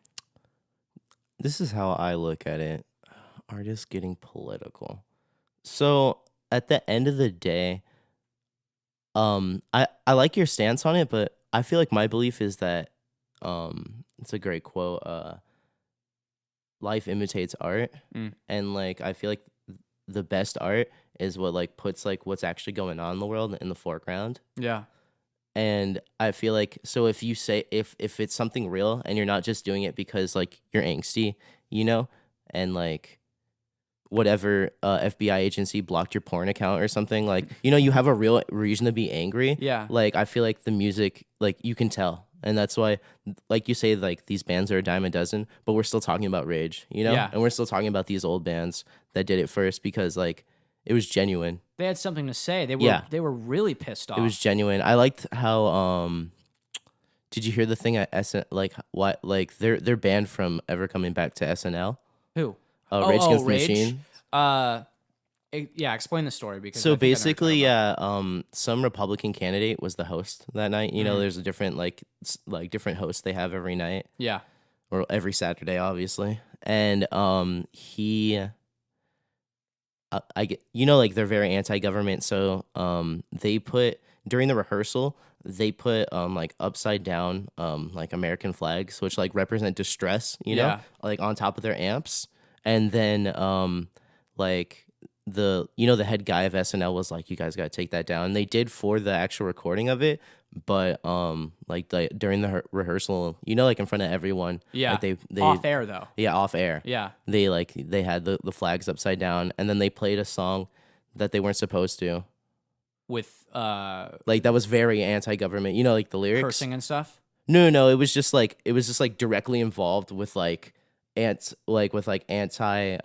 This is how I look at it. Artists getting political. So at the end of the day, I like your stance on it, but I feel like my belief is that it's a great quote. Life imitates art, and like I feel like the best art is what like puts like what's actually going on in the world in the foreground. Yeah. And I feel like so if you say if it's something real and you're not just doing it because like you're angsty, you know, and like whatever FBI agency blocked your porn account or something, like, you know, you have a real reason to be angry. Yeah. Like I feel like the music, like you can tell. And that's why, like you say, like these bands are a dime a dozen, but we're still talking about Rage, you know? Yeah. And we're still talking about these old bands that did it first because like it was genuine. They had something to say. They were really pissed off. It was genuine. I liked how did you hear the thing at SN like what like they're banned from ever coming back to SNL? Who? Rage Against the Rage? Machine. Yeah, explain the story because So I think I know basically, what you're talking about. some Republican candidate was the host that night. You know, there's a different like different hosts they have every night. Yeah. Or every Saturday, obviously. And he I get, you know, like they're very anti-government, so they put during the rehearsal they put like upside down like American flags, which like represent distress, you know, like on top of their amps, and then like the head guy of SNL was like, you guys got to take that down. And they did for the actual recording of it, but like during the rehearsal, you know, like in front of everyone, like they off air though. Yeah, off air. Yeah. They had the flags upside down, and then they played a song that they weren't supposed to. With like that was very anti-government, you know, like the lyrics. Cursing and stuff? No, it was just like directly involved with like anti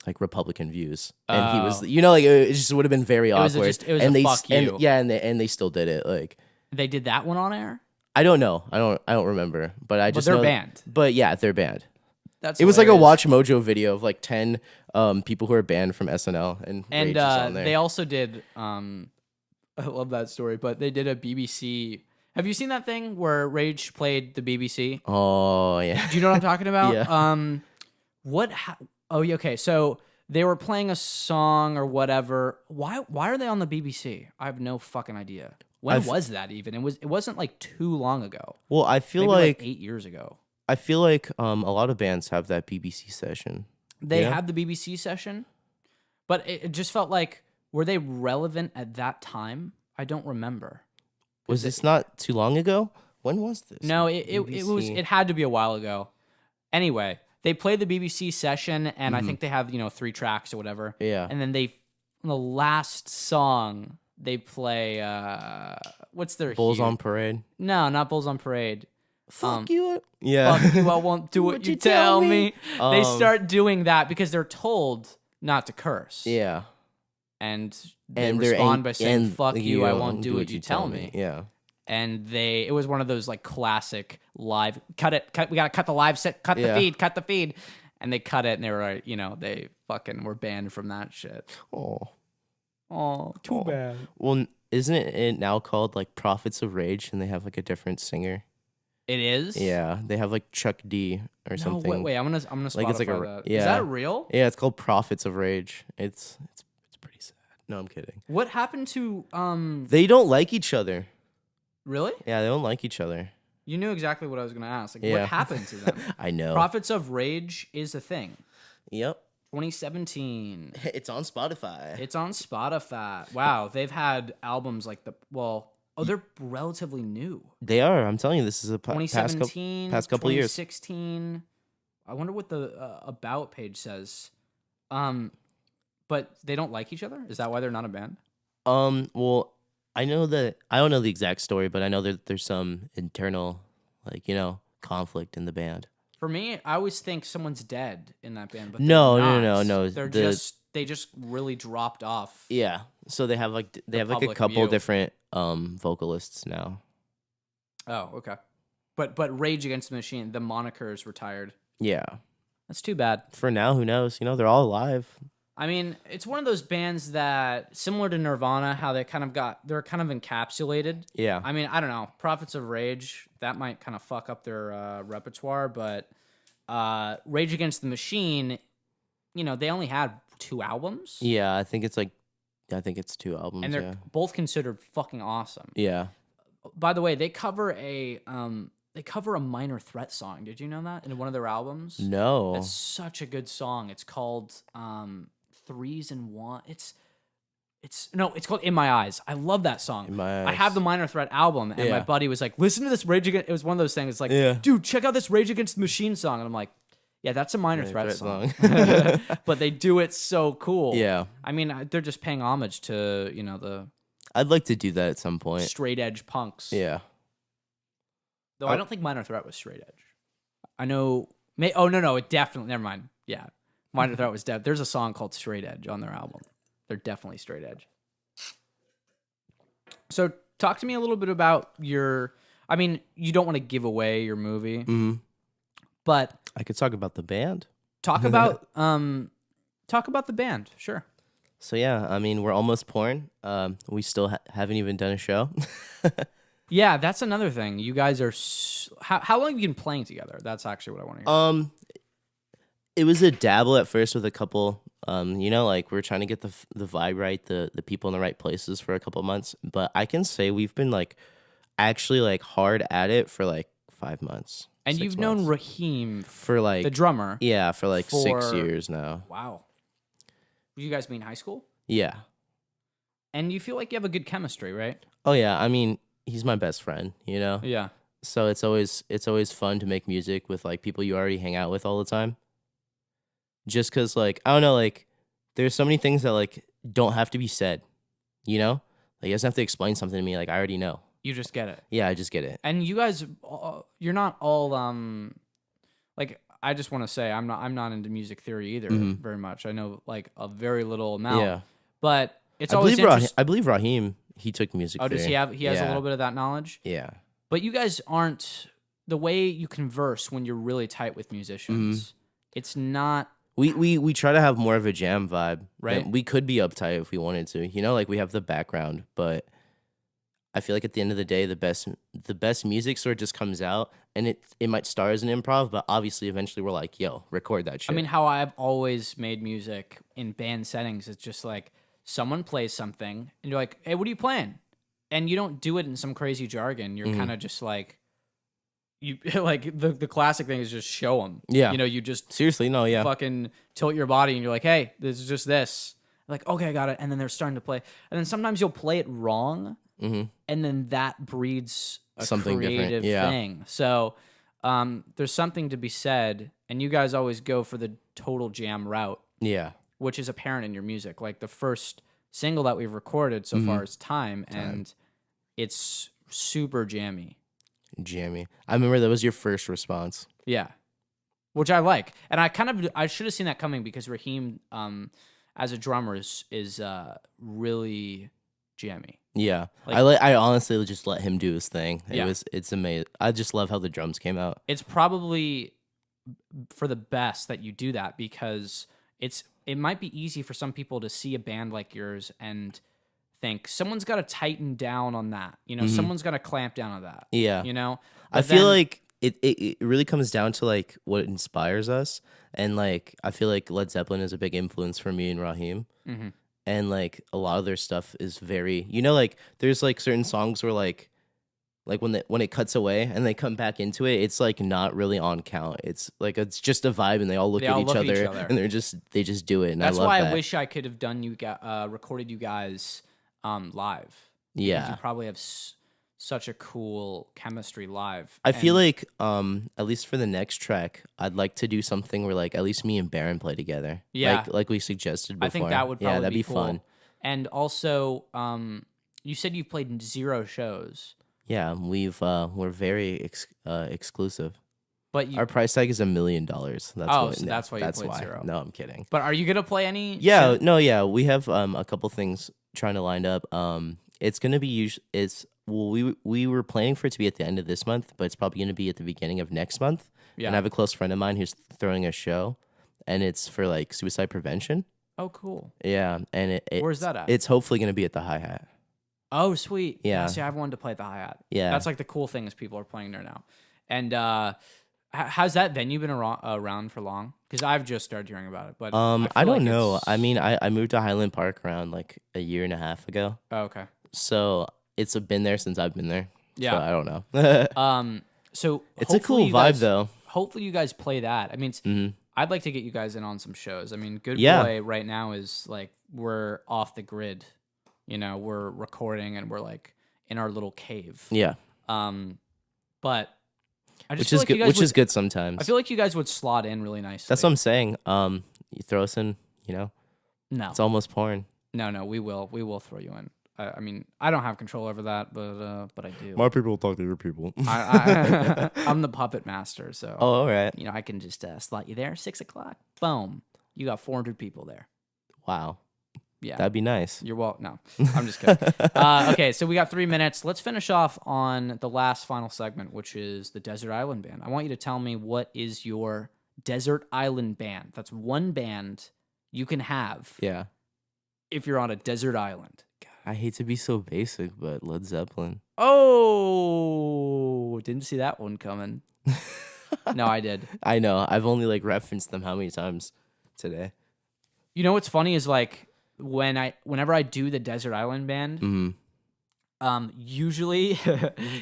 like Republican views. And he was, you know, like it just would have been very awkward. It was a fuck you. And they still did it. Like they did that one on air? I don't know. I don't remember, but I just they're know banned. But yeah, they're banned. That's it was like a hilarious. Watch Mojo video of like 10 people who are banned from SNL, and Rage is on there. They also did I love that story, but they did a BBC. Have you seen that thing where Rage played the BBC? Oh yeah. Do you know what I'm talking about? Yeah. Oh yeah, okay. So they were playing a song or whatever. Why are they on the BBC? I have no fucking idea. When was that even? It wasn't like too long ago. Well, I feel Maybe like 8 years ago. I feel like a lot of bands have that BBC session. They had the BBC session, but it just felt like, were they relevant at that time? I don't remember. Was this not too long ago? When was this? No, it had to be a while ago. Anyway, they played the BBC session, and I think they have 3 tracks or whatever. Yeah. And then the last song they play. What's their Bulls hue? on Parade? No, not Bulls on Parade. Fuck you. Yeah. Fuck you, I won't do what you tell me. They start doing that because they're told not to curse. Yeah. And they respond by saying, fuck you, I won't do what you tell me. Yeah. And it was one of those like classic live, we gotta cut the live set, cut the feed. And they cut it, and they were like, they fucking were banned from that shit. Oh, too bad. Well, isn't it now called like Prophets of Rage, and they have like a different singer? It is? Yeah, they have like Chuck D or something. Wait, I'm gonna Spotify like it's like that. Is that real? Yeah, it's called Prophets of Rage. It's pretty sad. No, I'm kidding. What happened to They don't like each other. Really? Yeah, they don't like each other. You knew exactly what I was gonna ask. Like, Yeah. what happened to them? I know. Prophets of Rage is a thing. Yep. 2017. It's on Spotify. It's on Spotify. Wow, they've had albums like they're relatively new. They are. I'm telling you, this is a past 2017, couple years. 2016. I wonder what the about page says. But they don't like each other? Is that why they're not a band? Well, I know that I don't know the exact story, but I know that there's some internal, like, conflict in the band. For me, I always think someone's dead in that band, but No, they're no, not. no, no. They just really dropped off. Yeah. So they have like a public couple view. different vocalists now. Oh, okay. But Rage Against the Machine, the moniker is retired. Yeah. That's too bad. For now, who knows? They're all alive. I mean, it's one of those bands that, similar to Nirvana, how they're kind of encapsulated. Yeah. I mean, I don't know. Prophets of Rage, that might kind of fuck up their repertoire, but Rage Against the Machine, they only had 2 albums. Yeah, I think it's 2 albums. And they're both considered fucking awesome. Yeah. By the way, they cover a Minor Threat song. Did you know that in one of their albums? No. That's such a good song. It's called Threes and One. It's called In My Eyes. I love that song. In My Eyes. I have the Minor Threat album, and my buddy was like, "Listen to this Rage Against." It was one of those things. It's like, dude, check out this Rage Against the Machine song, and I'm like, yeah, that's a Minor Threat song. But they do it so cool. Yeah. I mean, they're just paying homage to the I'd like to do that at some point. straight edge punks. Yeah. Though I don't think Minor Threat was straight edge. I know. Oh no, it definitely. Never mind. Yeah, Minor Threat was dead. There's a song called Straight Edge on their album. They're definitely straight edge. So talk to me a little bit about your. I mean, you don't want to give away your movie, but I could talk about the band. talk about the band. Sure. So yeah, I mean, we're almost porn. We still haven't even done a show. Yeah, that's another thing. You guys are. How long have you been playing together? That's actually what I want to hear. It was a dabble at first with a couple. Like we're trying to get the vibe right, the people in the right places for a couple months. But I can say we've been actually hard at it for 5 months. And 6 you've months. known Raheem for the drummer. Yeah, for 6 years now. Wow. You guys meet in high school? Yeah. And you feel like you have a good chemistry, right? Oh yeah, I mean, he's my best friend, Yeah. So it's always fun to make music with people you already hang out with all the time. Just cuz I don't know, there's so many things that don't have to be said, you doesn't have to explain something to me, I already know. You just get it. Yeah, I just get it. And you guys, you're not all I just want to say I'm not into music theory either very much. I know a very little amount. Yeah. But it's always interesting. I believe Raheem, he took music Oh, theory. does he have? He has a Yeah. little bit of that knowledge. Yeah. But you guys aren't the way you converse when you're really tight with musicians. It's not. We try to have more of a jam vibe. Right. And we could be uptight if we wanted to. We have the background, but I feel at the end of the day, the best music sort of just comes out, and it might start as an improv, but obviously eventually we're yo, record that shit. I mean, how I've always made music in band settings is just someone plays something, and you're like, "Hey, what are you playing?" And you don't do it in some crazy jargon. You're kind of just you the classic thing is just show them. Yeah. You just seriously, no, yeah. fucking tilt your body, and you're like, "Hey, this is just this." Okay, I got it. And then they're starting to play, and then sometimes you'll play it wrong. And then that breeds a Something creative different, thing. So there's something to be said, and you guys always go for the total jam route, Yeah. which is apparent in your music. The first single that we've recorded so far is Time, and it's super jammy. Jammy. I remember that was your first response. Yeah, which I like. And I should have seen that coming because Raheem, as a drummer, is really jammy. Yeah. I honestly just let him do his thing. Yeah. It's amazing. I just love how the drums came out. It's probably for the best that you do that because it might be easy for some people to see a band like yours and think someone's got to tighten down on that. Someone's got to clamp down on that. Yeah. But I feel it really comes down to what inspires us, and I feel Led Zeppelin is a big influence for me and Raheem. And a lot of their stuff is very, there's certain songs where when it cuts away and they come back into it, it's not really on count. It's it's just a vibe, and they all look at each other, and they just do it. And that's I love why that. I wish I could have done recorded you guys live. Yeah. Because you probably have such a cool chemistry live. I feel And- like at least for the next track, I'd like to do something where like at least me and Baron play together. Yeah. Like we suggested before. I think that would probably that'd be cool. fun. And also, you said you've played 0 shows, Yeah, we're very exclusive. but you, Our price tag is $1 million. That's Oh, why, so that's why you played why. 0. No, I'm kidding. but are you gonna play any? Yeah, shows? no, yeah, we have a couple things trying to line up. It's gonna be we were planning for it to be at the end of this month, but it's probably gonna be at the beginning of next month. Yeah. And I have a close friend of mine who's throwing a show, and it's for like suicide prevention. Oh, cool. Yeah, and Where's that at? It's hopefully gonna be at the hi-hat. Oh, sweet. Yeah. See, I've wanted to play at the hi-hat. Yeah. That's like the cool thing is people are playing there now. And how's that venue been around for long? Because I've just started hearing about it. But I feel don't like know. it's- I mean, I moved to Highland Park around like a year and a half ago, Oh, okay. so it's been there since I've been there. Yeah. So I don't know. So It's a hopefully cool you vibe guys- though. Hopefully you guys play that. I mean, Mhm. I'd like to get you guys in on some shows. I mean, Good Yeah. Boy right now is like we're off the grid. You know, we're recording and we're like in our little cave. Yeah, But I just which feel is like you good. guys Which would, is good sometimes. I feel like you guys would slot in really nicely. That's what I'm saying. You throw us in. You know, No, it's almost porn. no, we will throw you in. I mean, I don't have control over that, but I do. people talk to your people. I'm the puppet master, so Oh, all right. you know I can just slot you there. 6 o'clock, boom. You got 400 people there. Wow, Yeah, that'd be nice. you're well. No, I'm just kidding. Okay, so we got 3 minutes. Let's finish off on the last final segment, which is the Desert Island Band. I want you to tell me what is your Desert Island Band. That's one band you can have Yeah. if you're on a desert island. I hate to be so basic, but Led Zeppelin. Oh, didn't see that one coming. No, I did. I know. I've only like referenced them how many times today? You know what's funny is like whenever I do the Desert Island Band, Mm. usually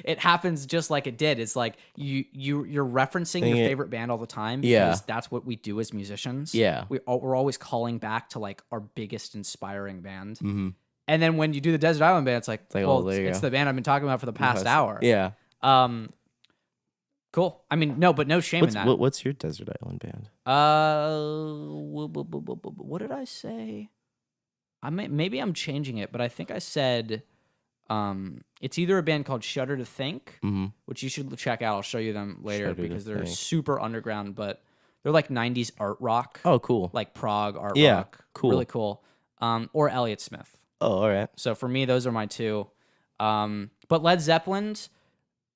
it happens just like it did. It's like you're referencing your Sing it. favorite band all the time Yeah. because that's what we do as musicians. Yeah. We're always calling back to like our biggest inspiring band. Mm-hmm. And then when you do the Desert Island Band, it's like, like, well, oh, there you it's go. the band I've been talking about for the past hour. Yeah. Cool. I mean, no, but no shame in that. What's your desert island band? What did I say? Maybe I'm changing it, but I think I said it's either a band called Shudder to Think, Mm-hmm. which you should check out. I'll show you them later Shudder to because they're Think. super underground, but they're like 90s art rock, Oh, cool. like prog art Yeah, rock. cool. Really cool. Or Elliott Smith. Oh, all right. So for me, those are my two. But Led Zeppelin's,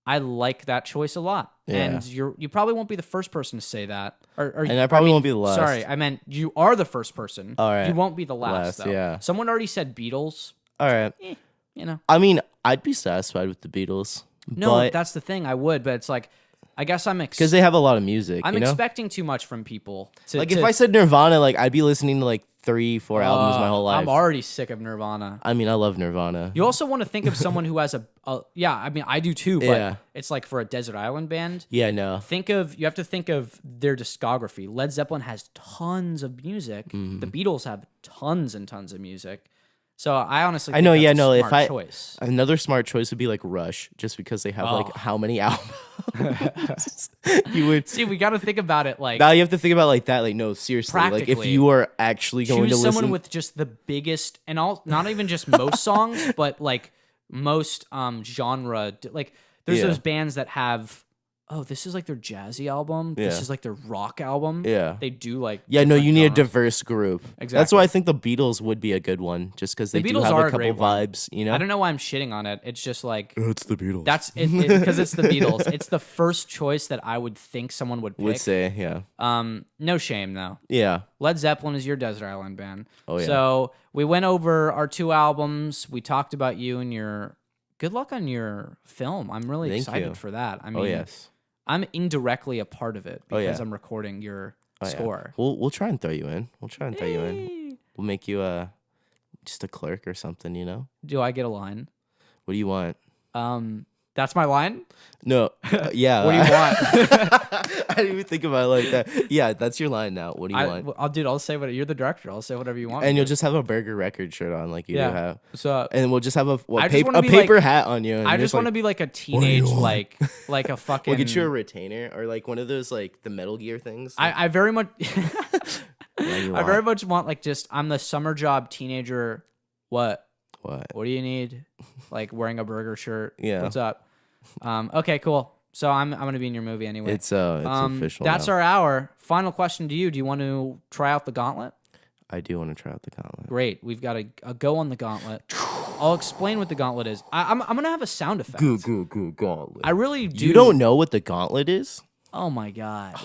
I like that choice a lot. Yeah. And you probably won't be the first person to say that. Or And I probably won't be the last. Sorry, I meant you are the first person. All right. You won't be the last, Last, though. yeah. Someone already said Beatles. All right. You know. I mean, I'd be satisfied with the Beatles. No, that's the thing. I would, but it's like, I guess because they have a lot of music. I'm you know? expecting too much from people. Like if I said Nirvana, like I'd be listening to like 3-4 albums my whole life. I'm already sick of Nirvana. I mean, I love Nirvana. You also want to think of someone who has yeah, I mean, I do too, but Yeah. it's like for a desert island band. Yeah, no. You have to think of their discography. Led Zeppelin has tons of music. Mm-hmm. The Beatles have tons and tons of music. So I honestly I think know. that's Yeah, a no. If smart I choice. another smart choice would be like Rush, just because they have like Oh. how many albums you would. See, we got to think about it like Now you have to think about it like that. Like no, seriously. Like if Practically. you are actually going to choose someone listen, with just the biggest and all, not even just most songs, but like most genre. Like there's Yeah. those bands that have, oh, this is like their jazzy album. This Yeah. is like their rock album. Yeah. They do like yeah, no, different you need a genres. diverse group. That's Exactly. why I think the Beatles would be a good one, just because they The do Beatles have are a a couple great one. vibes. You know, I don't know why I'm shitting on it. It's just like It's the Beatles. that's it because it's the Beatles. It's the first choice that I would think someone would pick. would say, yeah, No shame though. yeah. Led Zeppelin is your desert island band. Oh, yeah. So we went over our 2 albums. We talked about you and your good luck on your film. I'm really Thank excited you. for that. I mean, Oh yes. I'm indirectly a part of it Oh, because yeah. I'm recording your Oh, yeah. score. We'll try and throw you in. We'll try and throw you in. Yay. We'll make you just a clerk or something. You know. Do I get a line? What do you want? That's my line. No. Yeah. What do you want? I didn't even think about it like that. Yeah, that's your line now. What do you want? I'll say what you're the director. I'll say whatever you want. And you'll just have a Burger Record shirt on, like you do have. So and we'll just have a I just wanna be paper like- hat on you. And I you're just want to like, be like a teenage, like a fucking. We'll get you a retainer or like one of those like the Metal Gear things. I very much. You I want. very much want like just I'm the summer job teenager. What? What? What do you need? Like wearing a burger shirt. Yeah. What's up? Okay, cool. So I'm gonna be in your movie anyway. It's official. That's now. our hour. Final question to you. Do you want to try out the gauntlet? I do want to try out the gauntlet. Great. We've got a go on the gauntlet. I'll explain what the gauntlet is. I'm gonna have a sound effect. Good gauntlet. I really do. You don't know what the gauntlet is? Oh my god.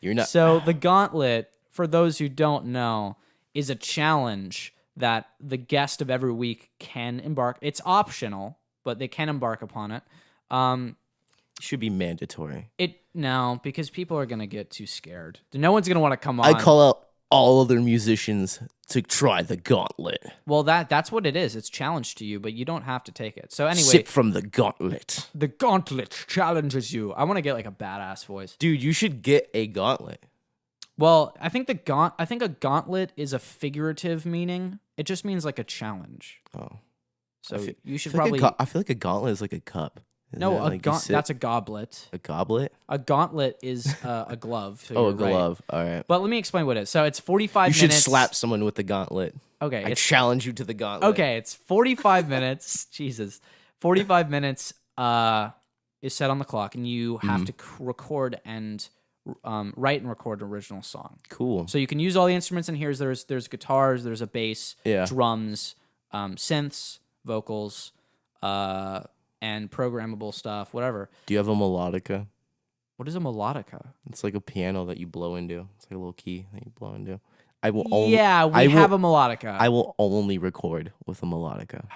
You're not. So the gauntlet, for those who don't know, is a challenge that the guest of every week can embark. It's optional, but they can embark upon it. Should be mandatory. No, because people are gonna get too scared. No one's gonna want to come on. I call out all other musicians to try the gauntlet. Well, that's what it is. It's challenge to you, but you don't have to take it. So anyway, Sip from the gauntlet. the gauntlet challenges you. I want to get like a badass voice. Dude, you should get a gauntlet. Well, I think a gauntlet is a figurative meaning. It just means like a challenge. Oh. So you should I feel probably like I feel like a gauntlet is like a cup. Isn't no. it? Like you sip- That's a goblet. a goblet. A gauntlet is a glove. So Oh, a you're right. glove. All right. But let me explain what it is. So it's 45 You minutes. should slap someone with the gauntlet. Okay, I it's challenge you to the gauntlet. okay. It's 45 minutes. Jesus, 45 minutes is set on the clock, and you have to record and write and record an original song. Cool. So you can use all the instruments in here. There's guitars, there's a bass, Yeah. drums, synths, vocals, and programmable stuff, whatever. Do you have a melodica? What is a melodica? It's like a piano that you blow into. It's like a little key that you blow into. I will only. Yeah, we have a melodica. I will only record with a melodica.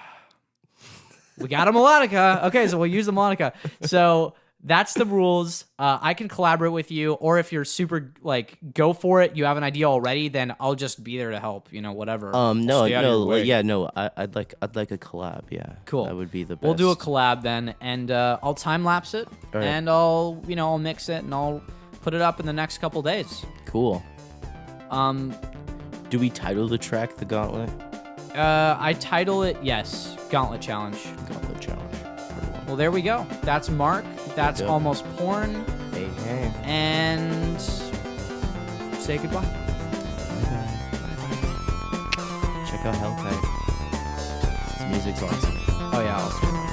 We got a melodica. Okay, so we'll use the melodica. So that's the rules. I can collaborate with you, or if you're super like go for it, you have an idea already, then I'll just be there to help. Whatever. No, Stay out of your way. yeah, no. I'd like a collab. Yeah, Cool. That would be the best. We'll do a collab then, and I'll time lapse it, All right. and I'll mix it, and I'll put it up in the next couple days. Cool. Um, Do we title the track the Gauntlet? I title it Gauntlet Challenge. Gauntlet Challenge. Well, there we go. That's Mark. That's Yep. Almost Porn, Hey. and say goodbye. Check out Hellkite. His music's awesome. Oh yeah. I'll